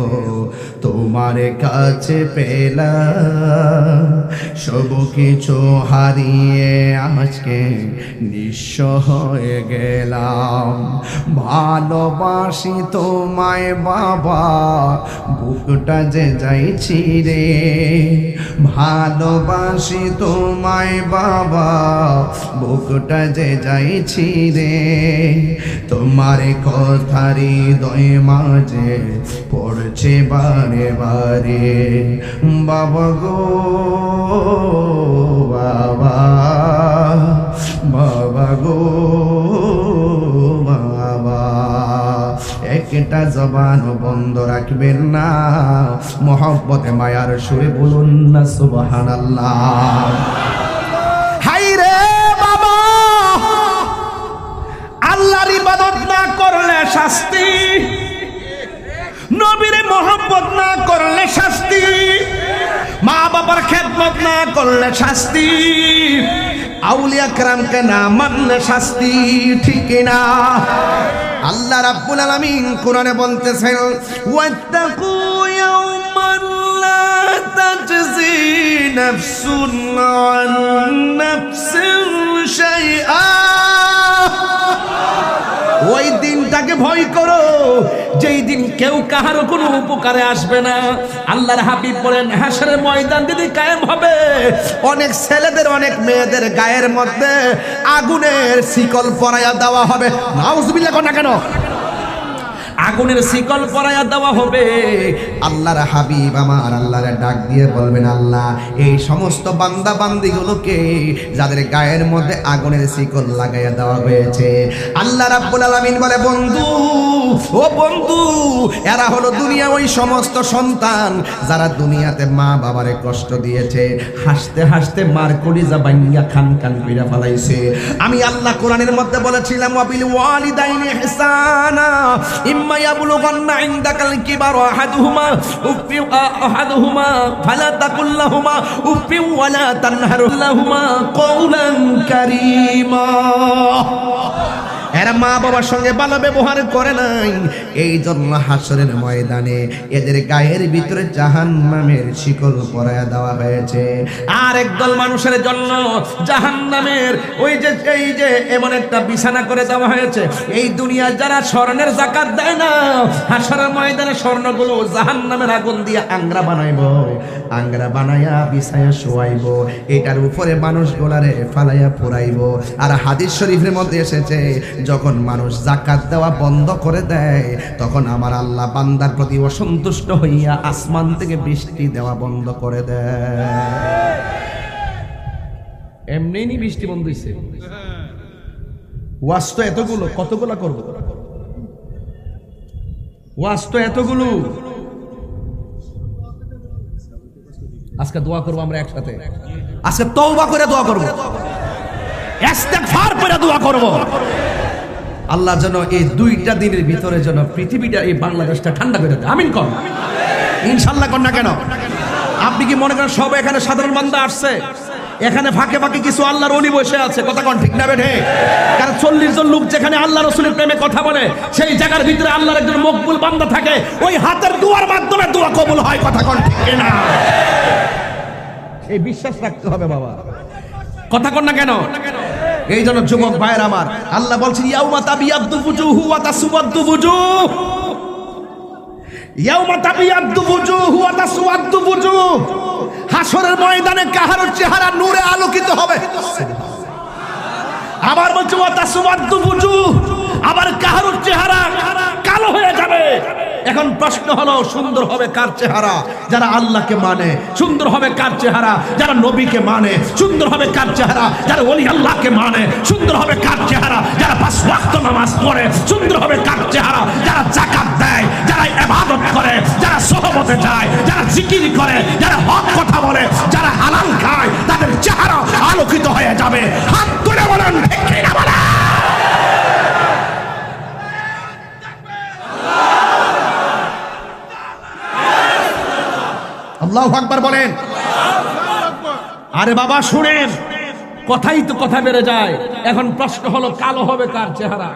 তোমার কাছে পেলাম, সব কিছু হারিয়ে আজকে নিঃস্ব হয়ে গেলাম। ভালোবাসি তোমায় বাবা, বুকটা যে যাইছি রে, ভালোবাসি তোমায় বাবা, বুকটা যে যাইছি রে, তোমার কথারি হৃদয় মাঝে পড়ছে বারে বারে। বাবা গো বাবা, বাবা গো বাবা, একটা জবান বন্ধ রাখবেন না, মহব্বতে মায়ার সুরে বলুন না সুবহানাল্লাহ। হাই রে বাবা, আল্লাহর ইবাদত না করলে শাস্তি, নবীর মহব্বত না করলে শাস্তি, মা বাবার খেদমত না করলে শাস্তি, আউলিয়া কেরামকে না মানলে শাস্তি, ঠিক না? আল্লাহ রাব্বুল আলামিন কোরআনে বলতেছেন, ওয়াত্তাকু ইয়াওমান লা তাজজি নাফসুন আন নাফসিন শাইআ। ওই দিনটাকে ভয় করো যেই দিন কেউ কাহারও কোনো উপকারে আসবে না। আল্লাহর হাবিব বলেন, হাসরের ময়দান যদি কায়েম হবে, অনেক ছেলেদের অনেক মেয়েদের গায়ের মধ্যে আগুনের শিকল পরাইয়া দেওয়া হবে। নাউজুবিল্লাহ না কেন? আগুনের শিকল পরাইয়া দেওয়া হবে। আল্লাহর হাবিব আমার আল্লাহরে ডাক দিয়ে বলবেন, আল্লাহ এই সমস্ত বান্দা বান্দিগুলোকে যাদের গায়ের মধ্যে আগুনের শিকল লাগাইয়া দেওয়া হয়েছে, আল্লাহ রাব্বুল আলামিন বলে, বন্ধু ও বন্ধু, এরা হলো দুনিয়া ওই সমস্ত সন্তান যারা দুনিয়াতে মা বাবারে কষ্ট দিয়েছে, হাসতে হাসতে মার কলিজা ভাঙ্গা খান খান কইরা ফেলাইছে। আমি আল্লাহ কোরআনের মধ্যে বলেছিলাম, ওয়াবিল ওয়ালিদাইনি ইহসানা ইম্মা ইয়াবলুগান্না ইনদাকাল কিবারা আহাদুহুমা ফালা তাকুল লাহুমা উফফিন ওয়ালা তানহারুল্লাহুমা কওলান কারীমা। এরা মা বাবার সঙ্গে ভালো ব্যবহার করে নাই, এই জন্য হাসরের ময়দানে এদের গায়ের ভিতরে জাহান্নামের শিকল পরায়া দেওয়া হয়েছে। আর একদল মানুষের জন্য জাহান্নামের এই যে এমন একটা বিছানা করে দেওয়া হয়েছে। এই দুনিয়ার যারা স্বর্ণের যাকাত দেয় না, হাসরের ময়দানে স্বর্ণগুলো জাহান্নামের আগুন দিয়ে আংরা বানাইবো, আংরা বানায়া বিছায়া শোয়াইবো, এটার উপরে মানুষগুলারে ফালাইয়া পুরাইবো। আর হাদিস শরীফের মধ্যে এসেছে, যখন মানুষ যাকাত দেওয়া বন্ধ করে দেয় তখন আমার আল্লাহ বান্দার প্রতি অসন্তুষ্ট হইয়া আসমান থেকে বৃষ্টি দেওয়া বন্ধ করে দেয়। এমনি নি বৃষ্টি বন্ধ হইছে। ওয়াজ তো এতগুলো, কতগুলো করবো? ওয়াজ তো এতগুলো। আজকে দোয়া করবো আমরা একসাথে, আজকে তওবা করে দোয়া করবো, ইস্তেগফার করে দোয়া করবো। আল্লাহ যেন এই 2টা দিনের ভিতরে যেন পৃথিবীটা, এই বাংলাদেশটা ঠান্ডা করে দেয়। আমিন কর, ইনশাল্লাহ কর না কেন? আপনি কি মনে করেন সব এখানে সাধারণ বান্দা আসছে? এখানে ফাঁকে ফাঁকে কিছু আল্লাহর ওলি বসে আছে, কথা কোন ঠিক না বেঠে? কারণ 40 জন লোক যেখানে আল্লাহ রাসূলের প্রেমে কথা বলে, সেই জায়গার ভিতরে আল্লাহর একজন মকবুল বান্দা থাকে, ওই হাতের দোয়ার মাধ্যমে দোয়া কবুল হয়, কথা কোন ঠিক না? এই বিশ্বাস রাখতে হবে বাবা, কথা কোন না কেন? এই জন্য যুবক ভাইয়ের আমার, আল্লাহ বলছেন ইয়াউমা তাবিয়াদ্দু বুজুহু ওয়া তাসওয়াদ্দু বুজুহ, ইয়াউমা তাবিয়াদ্দু বুজুহু ওয়া তাসওয়াদ্দু বুজুহ। হাসরের ময়দানে কাহার চেহারা নূরে আলোকিত হবে, আবার বলছে ওয়া তাসওয়াদ্দু বুজুহ, আবার কাহার চেহারা কালো হয়ে যাবে। এখন প্রশ্ন হলো, সুন্দর হবে কার চেহারা? যারা আল্লাহকে মানে। সুন্দর হবে কার চেহারা? যারা নবীকে মানে। সুন্দর হবে কার চেহারা? যারা ওলি আল্লাহকে মানে। সুন্দর হবে কার চেহারা? যারা 5 ওয়াক্ত নামাজ পড়ে। সুন্দর হবে কার চেহারা? যারা যাকাত দেয়, যারা ইবাদত করে, যারা সোহবতে যায়, যারা জিকির করে, যারা হক কথা বলে, যারা হালাল খায়, তাদের চেহারা আলোকিত হয়ে যাবে। হাত তুলে বলেন ঠিক কিনা বলেন? আল্লাহু আকবার বলেন। আরে বাবা শুনেন, কথাই তো কথা বেড়ে যায়। এখন প্রশ্ন হলো, কালো হবে কার চেহারা?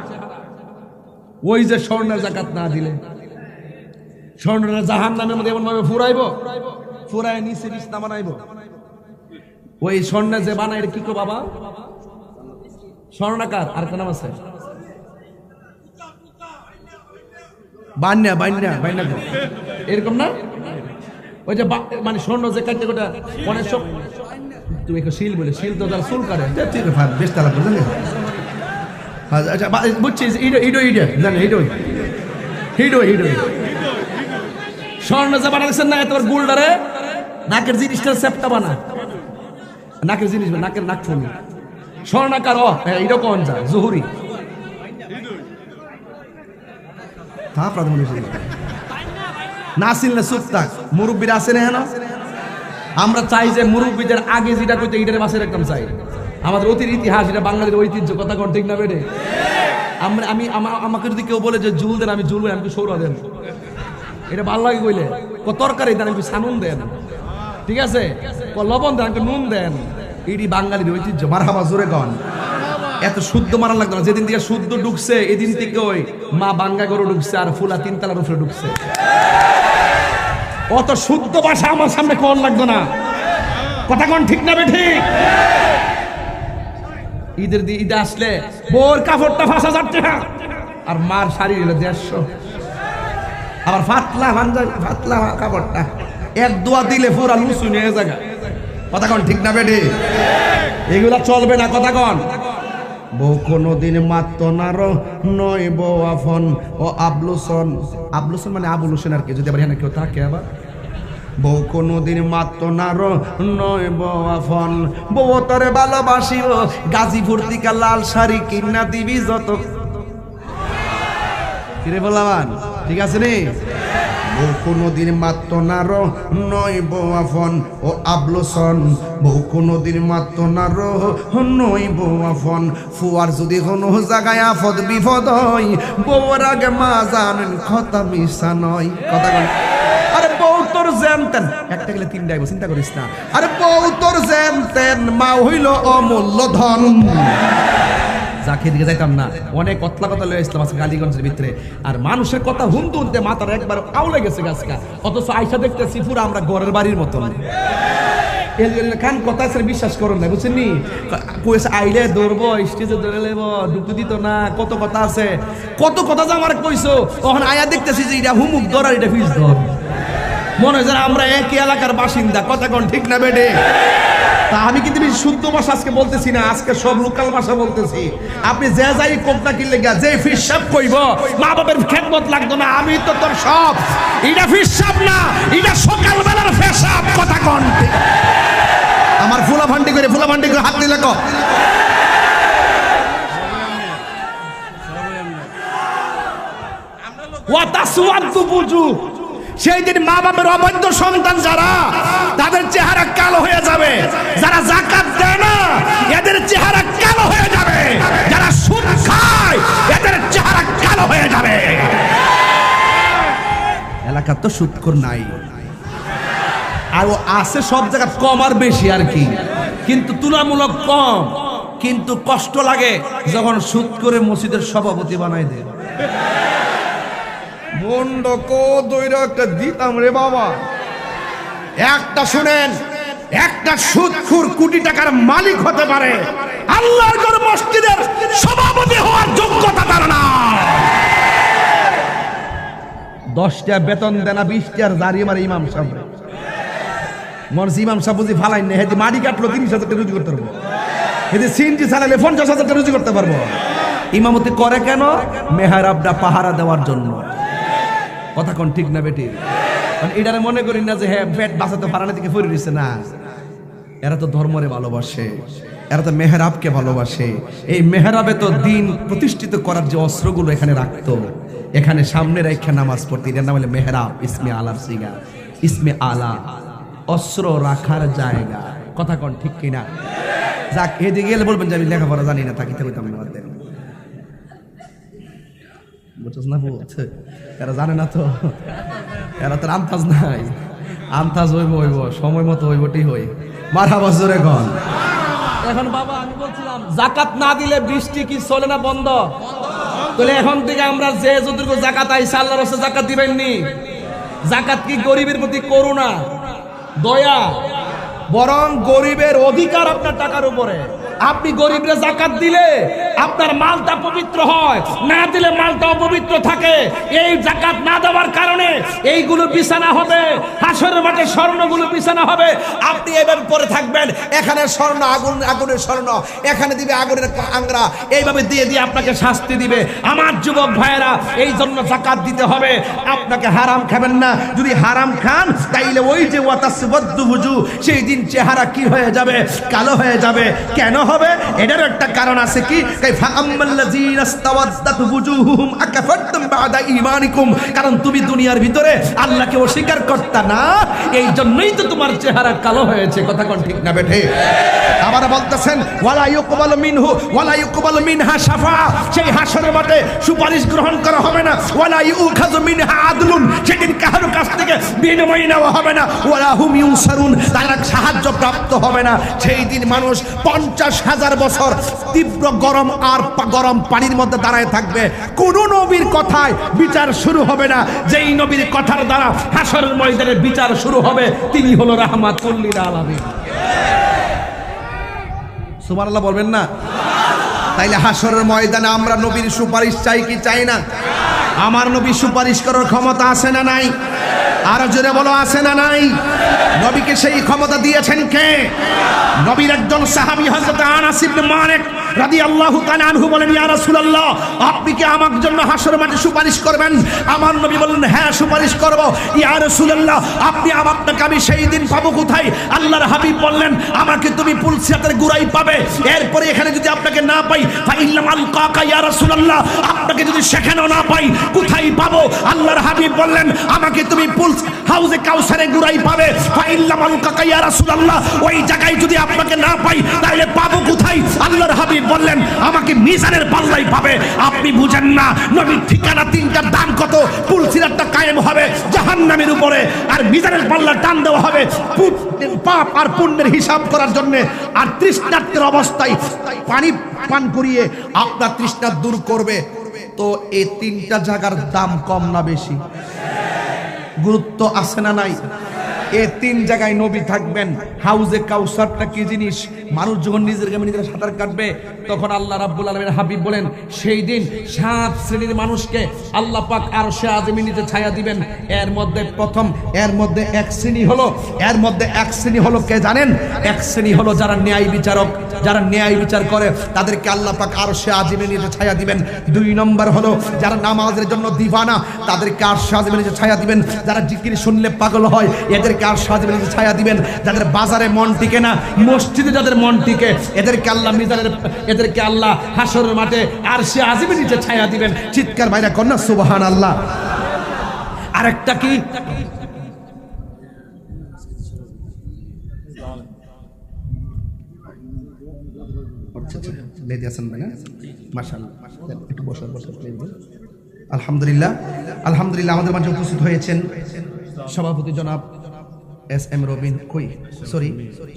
ওই যে স্বর্ণের যাকাত না দিলে, স্বর্ণের জাহান্নামের মধ্যে এমন ভাবে ফুরাইবো, ফুরায় নিচে বিছনা বানাইবো। ওই স্বর্ণে যে বানায় কি কো বাবা? স্বর্ণাকার। আর কোন নাম আছে? বান্যা, বান্যা, বান্যা এরকম না? ওই যে মানে স্বর্ণ যে কাটতে গোটা অনেক সব, তুমি একটু শিল বলে, শিল তো যারা চুল কাটে বেশ তালা বুঝলেন। আচ্ছা বুঝছিস, স্বর্ণ যে বানাচ্ছেন না, তোমার গুলডারে নাকের জিনিসটা সেপটা বানা, নাকের জিনিস নাকের নাক ফুল স্বর্ণাকার। এটা কোন যা জহুরি তা প্রধান না চিনলে চুপ থাক। মুরব্বীরা আছে না? আমরা চাই যে মুরব্বীদের আগে যেটা কইতে এটার বাসের একদম চাই। আমাদের অতীত ইতিহাস, এটা বাঙালির ঐতিহ্য, কথা কোন ঠিক না বেড়ে? আমাকে যদি কেউ বলে যে জুল দেন, আমি জুল, আমি সৌরা দেন, এটা ভালো লাগে কইলে। তরকারি দেন, আমি সানুন দেন, ঠিক আছে? লবণ দেন, আমি নুন দেন, এটি বাঙালির ঐতিহ্য। মারহাবা জোরে কন। এত শুদ্ধ মারা লাগতো না। যেদিন থেকে শুদ্ধ ঢুকছে, এদিন থেকে ওই মা বাঙ্গা গরু ঢুকছে আর ফুলা 3 তলার উপরে ঢুকছে। অত শুদ্ধ ভাষা আমার সামনে কোন লাগতো না, কথা কোন ঠিক না বেঠি? ঈদে আসলে বোর কাপড়টা 5,000 টাকা, আর মার শাড়ি হলো 150। আবার ফাতলা কাপড়টা এক দোয়া দিলে পুরা লুচু নিয়ে জায়গা, কথা কোন ঠিক না বেঠি? এগুলা চলবে না, কথা কোন? বউ কোনদিন মাত্র নার নয় বউ আফন ও আবলুসন। আবলুসন মানে আবুল হোসেন আর কি, যদি আবার এখানে কেউ থাকে। আবার বউ কোনদিন মাত্র নার নয় বউ আফন, বউ তরে ভালোবাসিব গাজীপুর থেকে লাল শাড়ি কিনা দিবি যত। কিরে বললাম, ঠিক আছে নি? বউ কোনদিন মাত্র নার নয় বউ আফন ও আবলুসন, বউ কোনদিন মাত্র নার নয় বউ আফন। ফুয়ার যদি কোনো জায়গায় আফদ বিপদ হয়, বউর আগে মা জানেন কথা মিশা নয়, কথা বল। আরে বউ তোর জানতেন, একটা গেলে 3টা আইব, চিন্তা করিস না। আরে বউ তোর জানতেন, মা হইল অমূল্য ধন। যাকে দিকে যাইতাম না, অনেক কতলা কথা লয়ে আসলাম আজকে কালীগঞ্জের ভিতরে, আর মানুষের কথা হুনতে হুনতে মাথার একবার আউলে গেছে গাছকা, অথচ আইসা দেখতেছি পুরো আমরা ঘরের বাড়ির মতন। খান কথা আছে বিশ্বাস করুন না, বুঝছেন নি? কইছে আইলে ধরবো, স্টেজে ধরে লেবো, ঢুকতে দিত না, কত কথা আছে, কত কথা যে আমার কইছো। তখন আয়া দেখতেছি যে এটা হুমুক ধর আর এটা ফিস ধর, মনে হয় যেন আমরা একই এলাকার বাসিন্দা। কথা কোন ঠিক না বেডে? তা আমি কিন্তু শুদ্ধ ভাষা আজকে বলতেছি না, আজকে সব লোকাল ভাষা বলতেছি। আপনি যে যাই কোপটা কিনলে গা, যে ফিসাব কইব মা বাবার খেদমত লাগতো না, আমি তো তোর সব। এটা ফিসাব না, এটা সকালবেলার ফেসাব। কথা কোন? আমার ফুলা ভান্ডি করে হাত দিলে কো সেই দিন মা বাবার অবৈধ সন্তান যারা, তাদের চেহারা কালো হয়ে যাবে। যারা যাকাত দেয় না এদের চেহারা কালো হয়ে যাবে। যারা সুদ খায় এদের চেহারা কালো হয়ে যাবে। এলাকার তো সুদখোর নাই, আর ও আছে সব জায়গা কম আর বেশি আর কি, কিন্তু তুলনামূলক কম। কিন্তু কষ্ট লাগে যখন সুদ করে মসজিদের সভাপতি বানাই দেয়। বন্ড কো দইরা একটা দিতাম রে বাবা। একটা শুনেন, একটা সুদখোর কোটি টাকার মালিক হতে পারে, আল্লাহর ঘর মসজিদের সভাপতি হওয়ার যোগ্যতা তার না। 10টা বেতন দেনা 20টার দাঁড়িয়ে মারে ইমাম সাহেব। মরজি ইমাম সাহেব বুঝি ফালাই না, হেদি মাটি কাটলো 30,000 টাকা রুজি করতে পারবো, হেদি সিনজি চালালে 50,000 টাকা রুজি করতে পারবো। ইমামতি করে কেন? মেহরাবটা পাহারা দেওয়ার জন্য। কথা কোন ঠিক না বেটি? এটারে মনে করি না যে হ্যাঁ পেট বাঁচাতে ফারানা থেকে ফিরে দিচ্ছে না। এরা তো ধর্মরে ভালোবাসে, এরা তো মেহরাবকে ভালোবাসে। এই মেহরাবে তো দিন প্রতিষ্ঠিত করার যে অস্ত্রগুলো এখানে রাখতো, এখানে সামনে রেখে নামাজ পড়তে, এর নাম হলো মেহরাব। ইসমে আলার সিগা, ইসমে আলা, অস্ত্র রাখার জায়গা। কথা কোন ঠিক কিনা? যাক, এদিকে গেলে বলবেন যে আমি লেখাপড়া জানি না, থাকিতে হইতাম না। বুঝছ না? এরা জানে না তো, এরা তো আন্তাজ নাই। আন্তাজ হইব সময় মতো হইবটি হই। মারা বছরে কন। এখন বাবা আমি বলছিলাম যাকাত না দিলে বৃষ্টি কি চলে না? বন্ধ। তাহলে এখন থেকে আমরা যে যতটুকু যাকাত আইছে আল্লাহর রাস্তায় যাকাত দিবেন নি। যাকাত কি গরিবের প্রতি করুণা, দয়া? বরং গরিবের অধিকার আপনার টাকার উপরে। আপনি গরিবরে যাকাত দিলে আপনার মালটা পবিত্র হয়, না দিলে মালটা অপবিত্র থাকে। এই যাকাত না দেওয়ার কারণে এইগুলো বিছানা হবে, হাসরের মাঠে স্বর্ণগুলো বিছানা হবে। আপনি এভাবে পরে থাকবেন, এখানে স্বর্ণ আগুনের স্বর্ণ, এখানে দিবে আগুনের আংরা, এইভাবে দিয়ে দিয়ে আপনাকে শাস্তি দিবে। আমার যুবক ভাইয়েরা, এই জন্য যাকাত দিতে হবে। আপনাকে হারাম খাবেন না। যদি হারাম খান তাইলে ওই যে ওয়াতাসওয়াদ্দু ওযু, সেই দিন চেহারা কি হয়ে যাবে? কালো হয়ে যাবে। কেন হবে? এটার একটা কারণ আছে। কি? কাইফা আম্মাল্লাযীনা ইসতাওয়াদ্দাত ওযুহুহুম আকাফারতুম বা'দা ঈমানিকুম। কারণ তুমি দুনিয়ার ভিতরে আল্লাহকে অস্বীকার করতা না, এই জন্যই তো তোমার চেহারা কালো হয়েছে। কথা কোন ঠিক না বেঠে? আবার বলতেছেন ওয়ালা ইউকবালু মিনহু ওয়ালা ইউকবালু মিনহা শাফাআ। সেই হাসরের মাঠে সুপারিশ গ্রহণ করা হবে না। ওয়ালা ইউখাযু মিনহা আদলুন। সেদিন কারো কাছ থেকে বিনিময় নেওয়া হবে না। ওয়ালা হুম ইউনসারুন। তারা সাহায্য প্রাপ্ত হবে না। সেই দিন মানুষ 50,000 বছর তীব্র গরম আর গরম পানির মধ্যে দাঁড়ায় থাকবে। কোন নবীর কথায় বিচার শুরু হবে না। যেই নবীর কথার দ্বারা হাসরের ময়দানে বিচার শুরু হবে, তিনি হলো রাহমাতুল লিল আলামিন। সুবহানাল্লাহ বলবেন না? তাইলে হাসরের ময়দানে আমরা নবীর সুপারিশ চাই কি চাই না? আমার নবী সুপারিশ করার ক্ষমতা আছে না নাই? আরো জোরে বলো, আছে না নাই? নবীকে সেই ক্ষমতা দিয়েছেন কে? নবীর একজন সাহাবী হযরত আনাস ইবনে মালিক রাদিয়াল্লাহু তাআলা আনহু বলেন, ইয়া রাসূলুল্লাহ, আপনি কি আমার জন্য হাসরের মাঠে সুপারিশ করবেন? আমার নবী বললেন, হ্যাঁ সুপারিশ করব। ইয়া রাসূলুল্লাহ, আপনি আপনাকে আমি সেই দিন পাবো কোথায়? আল্লাহর হাবিব বললেন, আমাকে তুমি পুলসিরাতের গুড়াই পাবে। এরপরে এখানে যদি আপনাকে না পাই, ফা ইল্লাম আলকাকা ইয়া রাসূলুল্লাহ, আপনাকে যদি সেখানেও না পাই কোথায় পাবো? আল্লাহর হাবিব বললেন আমাকে তুমি পুলস হাউজে কাউসারে গুড়াই পাবে। ফাইল্লামাল কাকা ইয়া রাসূলুল্লাহ, ওই জায়গায় যদি আপনাকে না পাই তাহলে পাবো কোথায়? আল্লাহর হাবিব বললেন আমাকে মিজানের পাল্লাই পাবে। আপনি বুঝেন না নবীর ঠিকানা তিনটার দাম কত? পুলসিরাতটা কায়েম হবে জাহান্নামের উপরে, আর মিজানের পাল্লা টান দেওয়া হবে পাপ আর পুণ্যের হিসাব করার জন্য। আর তৃষ্ণার্তের অবস্থায় পানি পান করিয়ে আপনার তৃষ্ণা দূর করবে। তো এই তিনটা জায়গার দাম কম না বেশি? গুরুত্ব আছে না নাই? এই তিন জায়গায় নবী থাকবেন। হাউজে কাউসারটা কি জিনিস? মানুষ যখন নিজের গ্রামে নিজেরা সাঁতার কাটবে তখন আল্লাহ রাব্বুল আলামিন হাবিব বলেন সেই দিন 7 শ্রেণীর মানুষকে আল্লাহ পাক আরশে আযমে নিচে ছায়া দিবেন। এর মধ্যে এক শ্রেণী হলো কে জানেন? এক শ্রেণী হলো যারা ন্যায় বিচারক, যারা ন্যায় বিচার করে তাদেরকে আল্লাহ পাক আরশে আযমে নিচে ছায়া দিবেন। 2 নম্বর হলো যারা নামাজের জন্য দিবানা, তাদেরকে আরশে আযমে নিচে ছায়া দিবেন। যারা জিকির শুনলে পাগল হয় এদেরকে আরশে আযমে নিচে ছায়া দিবেন। যাদের বাজারে মন টিকে না, মসজিদে যাদের মন টিকে এদেরকে আল্লাহ হাসরের মাঠে আরশে আযমের নিচে ছায়া দিবেন। চিৎকার বাইরে কন্যা সুবহানাল্লাহ। আরেকটা কি? আলহামদুলিল্লাহ আমাদের মাঝে উপস্থিত হয়েছেন সভাপতি জনাব SM রবিন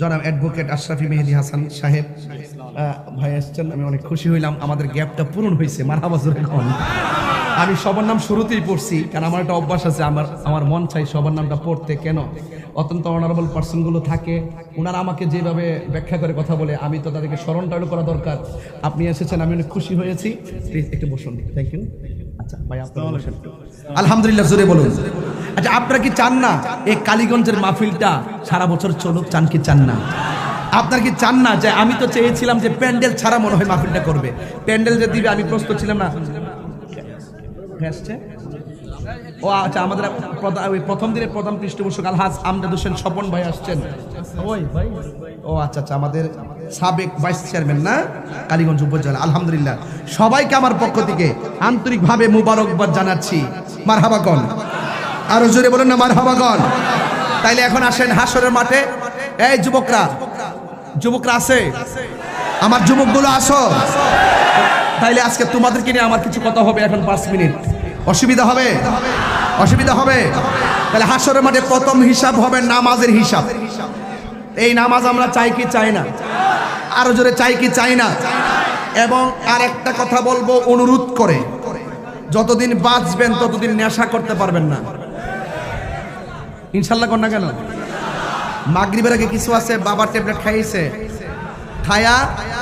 জনাব অ্যাডভোকেট আশরাফি মেহেদী হাসান সাহেব ভাই আসছেন। আমি অনেক খুশি হইলাম, আমাদের গ্যাপটা পূরণ হয়েছে। মারহাবা জোরে কোন। আমি সবার নাম শুরুতেই পড়ছি কারণ আমার একটা অভ্যাস আছে, আমার মন চাই সবার নামটা পড়তে। কেন? অত্যন্ত অনারেবল পার্সনগুলো থাকে, ওনারা আমাকে যেভাবে ব্যাখ্যা করে কথা বলে আমি তো তাদেরকে স্মরণটা করা দরকার। আপনি এসেছেন, আমি অনেক খুশি হয়েছি। প্লিজ একটু বসুন। Thank you. আচ্ছা ভাই আপনারা বসেন। আলহামদুলিল্লাহ জোরে বলুন। আচ্ছা আপনারা কি চান না এই কালীগঞ্জের মাহফিলটা সারা বছর চলুক? চান কি চান না? আপনার কি চান না? যে আমি তো চেয়েছিলাম যে প্যান্ডেল ছাড়া মনে হয় মাহফিলটা করবে, প্যান্ডেল যে দিবে আমি প্রস্তুত ছিলাম না। ও আচ্ছা, আমাদের প্রথম দিনের প্রধান পৃষ্ঠপোষক আলহাজ আমজাদ হোসেন স্বপন ভাই আসছেন। ও আচ্ছা, আমাদের সাবেক ভাইস চেয়ারম্যান না কালীগঞ্জ উপজেলা। আলহামদুলিল্লাহ সবাইকে আমার পক্ষ থেকে আন্তরিকভাবে মুবারকবাদ জানাচ্ছি। মারহাবা কন, আরো জোরে বলেন না মারহাবা কন। তাইলে এখন আসেন হাসরের মাঠে। এই যুবকরা আছে? আমার যুবকগুলো আসো। তাইলে আজকে তোমাদেরকে নিয়ে আমার কিছু কথা হবে এখন 5 মিনিট। অসুবিধা হবে? তাহলে হাসরের মাঠে প্রথম হিসাব হবে নামাজের হিসাব। এই নামাজ আমরা চাই কি চাই না? আরো জোরে চাই কি চাই না? এবং আরেকটা কথা বলবো অনুরোধ করে, যতদিন বাঁচবেন ততদিন নেশা করতে পারবেন না ইনশাল্লাহ। কর না কেন? মাগরিবের আগে কিছু আছে বাবা ট্যাবলেট খাইছে, খায়া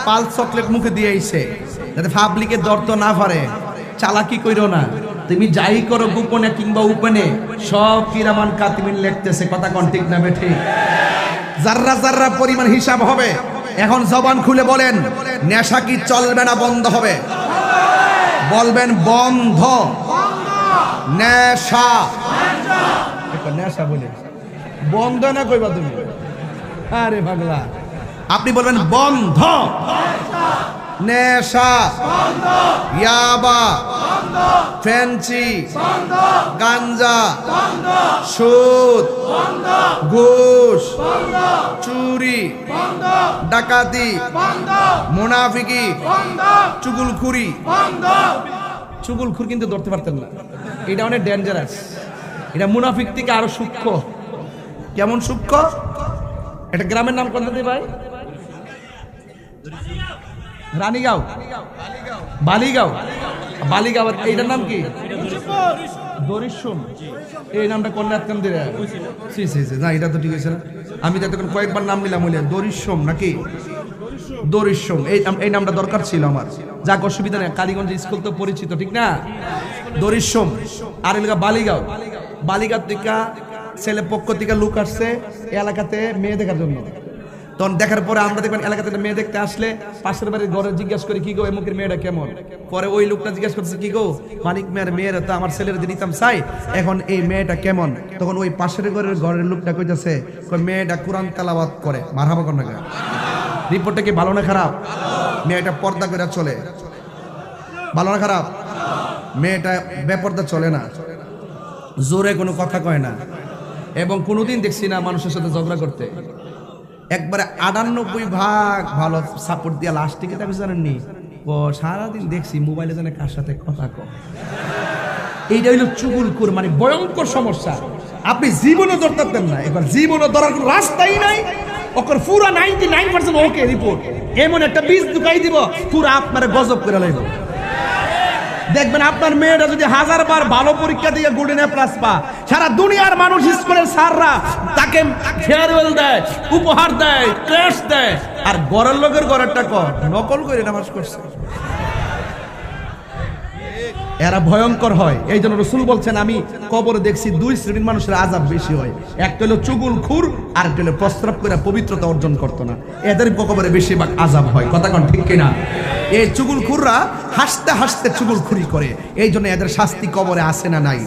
পাল চকলেট মুখে দিয়েছে যাতে পাবলিকে দর্দ না পারে। চালাকি কইরো না, তুমি যাই করো গোপনে কিংবা উপনে সব কিরামান কাতিমিন লিখতেছে। কথা কোন ঠিক না বেঠি? জাররা জাররা পরিমাণ হিসাব হবে। এখন জবান খুলে বলেন নেশা কি চলবে না বন্ধ হবে? বলবেন বন্ধ। নেশা বলে বন্ধ না কইবা তুমি? আরে পাগলা, আপনি বলবেন বন্ধ। নেশা, ইয়াবা, ফেন্সি, গাঞ্জা, সুদ, ঘুষ, চুরি, ডাকাতি, মুনাফিকি, চুগলখুরি। চুগলখুর কিন্তু ধরতে পারতেন না, এটা অনেক ডেঞ্জারাস। এটা মুনাফিক থেকে আরো সূক্ষ্ম। কেমন সূক্ষ্ম? এটা গ্রামের নাম কোনটা ভাই? রানীগাঁও, বালিগাঁও। এইটার নাম কি? দরিশম। এই নামটা কন্যাত কাম দিলে না, এটা তো ঠিক আছে না। আমি তো তখন কয়েকবার নাম নিলাম, দরিশম নাকি দরিশম। এই নামটা দরকার ছিল আমার। যাক অসুবিধা নেই, কালীগঞ্জ স্কুল তো পরিচিত, ঠিক না? দরিশম। আর এলাকা বালিগাঁও থেকে ছেলে পক্ষ থেকে লোক আসছে এলাকাতে মেয়ে দেখার জন্য। তখন দেখার পরে আমরা দেখবেন এলাকাতে মেয়ে দেখতে আসলে পাশের বাড়ির ঘরে জিজ্ঞাসা করি কি গো এমুকের মেয়েটা কেমন। পরে ওই লোকটা জিজ্ঞাসা করছে কি গো মানিক মেয়ের তো আমার ছেলের দিতাম চাই, এখন এই মেয়েটা কেমন? তখন ওই পাশের ঘরের লোকটা কইতাছে মেয়েটা কোরআন তেলাওয়াত করে। মারহাবা কোন না? রিপোর্টটা কি ভালো না খারাপ? মেয়েটা পর্দা করে চলে, ভালো না খারাপ? মেয়েটা বেপরদা চলে না, জোরে কোনো কথা কয় না, এবং কোনোদিন দেখছি না মানুষের সাথে ঝগড়া করতে। একবারে 98% ভালো সাপোর্ট দিয়া লাস্ট টিকে তাকে জানেননি ও সারাদিন দেখছি মোবাইলে জানে কার সাথে কথা কয়। এইটা হইল চুগুলখোর, মানে ভয়ঙ্কর সমস্যা। আপনি জীবনে ধরতে পারতেন না, এবার জীবনে ধরার কোনো রাস্তাই নাই। ওকে পুরা 99% ওকে রিপোর্ট, এমন একটা বীজ ঢুকাই দিব পুরা আপনার গজব করে লাইব। দেখবেন আপনার মেয়েটা যদি 1000 বার ভালো পরীক্ষা দিয়ে গোল্ডেন এ প্লাস পা, সারা দুনিয়ার মানুষ স্কুলের স্যাররা তাকে ফেয়ারওয়েল দেয়, উপহার দেয়, ক্রেশ দেয়, আর ঘরের লোকের ঘরেরটা নকল করে নামাজ করছে। এরা ভয়ঙ্কর হয়। এই জন্য রাসূল বলছেন, আমি কবরে দেখছি 2 শ্রেণীর মানুষের আযাব বেশি হয়। একটা হলো চুগুলখোর, আর একটা হলো প্রস্রাব করে পবিত্রতা অর্জন করতো না, এদের কবরে বেশিরভাগ আযাব হয়। কথা কোন ঠিক কিনা? এই চুগুলখোররা হাসতে হাসতে চুগুলখুরি করে, এই জন্য এদের শাস্তি কবরে আসে না নাই।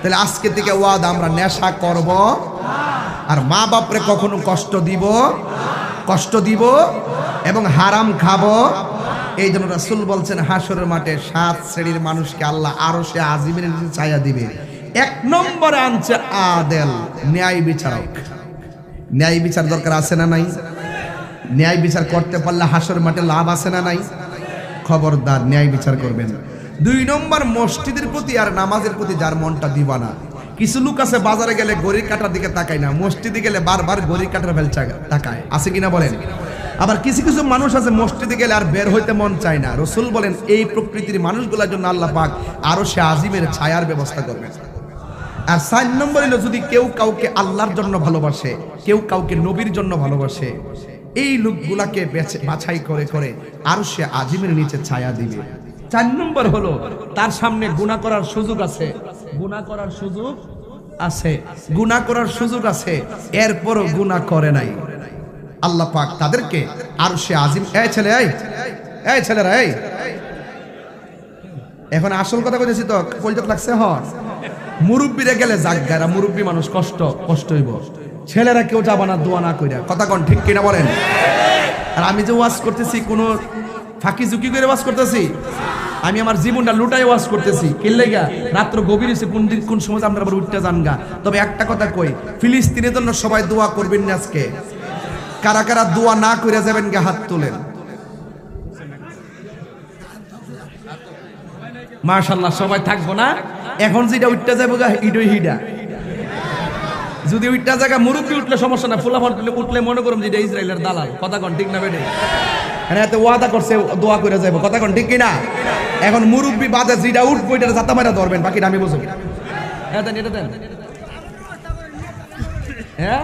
তাহলে আজকে থেকে ওয়াদা, আমরা নেশা করব আর মা বাপরে কখনো কষ্ট দিব এবং হারাম খাবো। এই জন্য রাসূল বলছেন, হাসরের মাঠে 7 শ্রেণীর মানুষকে আল্লাহ আরশে আজিমের নিচে ছায়া দিবে। 1 নম্বরে আনছে আদেল, ন্যায় বিচারক। ন্যায় বিচার দরকার আছে না নাই? ন্যায় বিচার করতে পারলে হাসরের মাঠে লাভ আছে না নাই? খবরদার ন্যায় বিচার করবেন। 2 নম্বর, মসজিদের প্রতি আর নামাজের প্রতি যার মনটা দিবানা। কিছু লোক আছে বাজারে গেলে ঘড়ির কাঁটার দিকে তাকায় না, মসজিদে গেলে বারবার ঘড়ির কাঁটার বেলচা তাকায়, আছে কিনা বলেন? আবার কিছু কিছু মানুষ আছে মসজিদে গেলে আর বের হইতে মন চায় না। রাসূল বলেন, এই প্রকৃতির মানুষগুলোর জন্য আল্লাহ পাক আরশে আজিমের ছায়ার ব্যবস্থা করবেন। আর 4 নম্বর হলো, যদি কেউ কাউকে আল্লাহর জন্য ভালোবাসে, কেউ কাউকে নবীর জন্য ভালোবাসে, এই লোকগুলাকে বাছাই করে করে আরশে আজিমের নিচে ছায়া দিবে। 4 নম্বর হলো, তার সামনে গুনাহ করার সুযোগ আছে, গুনাহ করার সুযোগ আছে, এরপরও গুনাহ করে নাই, আল্লাহ পাক তাদেরকে আরশে আজিম। এই ছেলেরা, এখন আসল কথা কইতেছি তো, কইতে লাগছে। মুরব্বিরে গেলে জাগগারা, মুরব্বি মানুষ কষ্ট হইব। ছেলেরা কেউ যাবা না দোয়া না কইরা, কথা কোন ঠিক কিনা বলেন? আর আমি যে ওয়াজ করতেছি, কোন ফাঁকি ঝুঁকি করে ওয়াজ করতেছি? আমি আমার জীবনটা লুটাই ওয়াজ করতেছি। কিনলে গা রাত্র গভীর হয়েছে, কোন সময় আপনারা আবার উঠতে যান গা। তবে একটা কথা কই, ফিলিস্তিনের জন্য সবাই দোয়া করবেন না। আজকে কারা কারা দোয়া না করে যাবেন গা, হাত তোলেন। মাশাআল্লাহ, সবাই থাকবো না। এখন যেটা উঠতে যাবো গা, ইডই হিডা। যদি উঠতে জায়গা মুরব্বী উঠলে সমস্যা না, ফুলাফল উঠলে মনে করুন যে এটা ইসরায়েলের দালাল। কথা কোন ঠিক না বেটে? এতে ওয়াদা করছে দোয়া করে যাবো, কথা কোন ঠিক কিনা? এখন মুরব্বী বাদে যেটা উঠবো এটা জাতা মারা ধরবেন, বাকিটা আমি বুঝবো। হ্যাঁ,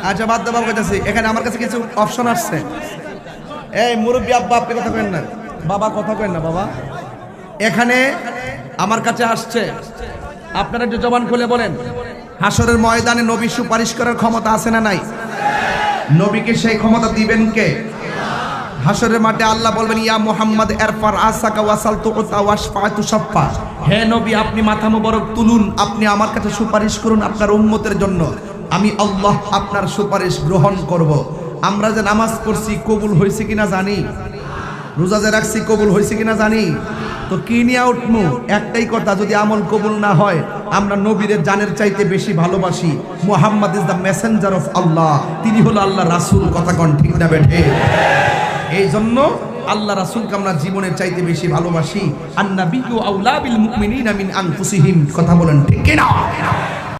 আচ্ছা বাদ দাও, কইতাছি এখানে আমার কাছে কিছু অপশন আসছে। এই মুরব্বী আব্বা, আপনি কথা কেন না, বাবা কথা কেন না, বাবা এখানে আমার কাছে আসছে। আপনারা একটু জবান খুলে বলেন, হাসরের ময়দানে নবী সুপারিশ করার ক্ষমতা আছে না নাই? নবীকে সেই ক্ষমতা দিবেন কে? হাসরের মাঠে আল্লাহ বলবেন, ইয়া মুহাম্মদ ইরফা রাসাকা ওয়াসাল তুতা ওয়াশফাতু শাফা। হে নবী, আপনি মাথা মোবারক তুলুন, আপনি আমার কাছে সুপারিশ করুন আপনার উম্মতের জন্য, আমি আল্লাহ আপনার সুপারিশ গ্রহণ করব। আমরা যে নামাজ পড়ছি কবুল হয়েছে কিনা জানি, রোজা যে রাখছি কবুল হয়েছে কিনা জানি, তো কি নিয়ে উঠমু? একটাই কথা, যদি আমল কবুল না হয়, আমরা নবীর জানের চাইতে বেশি ভালোবাসি। Muhammad is the messenger of Allah, তিনি হলো আল্লাহ রাসূল। কথা কোন ঠিক না বেঠে? এই জন্য আল্লাহ রাসূলকে আমরা জীবনের চাইতে বেশি ভালোবাসি। আন নাবিয়্যু আউলা বিল মুমিনিনা মিন আনফুসিহিম। কথা বলেন ঠিক কিনা?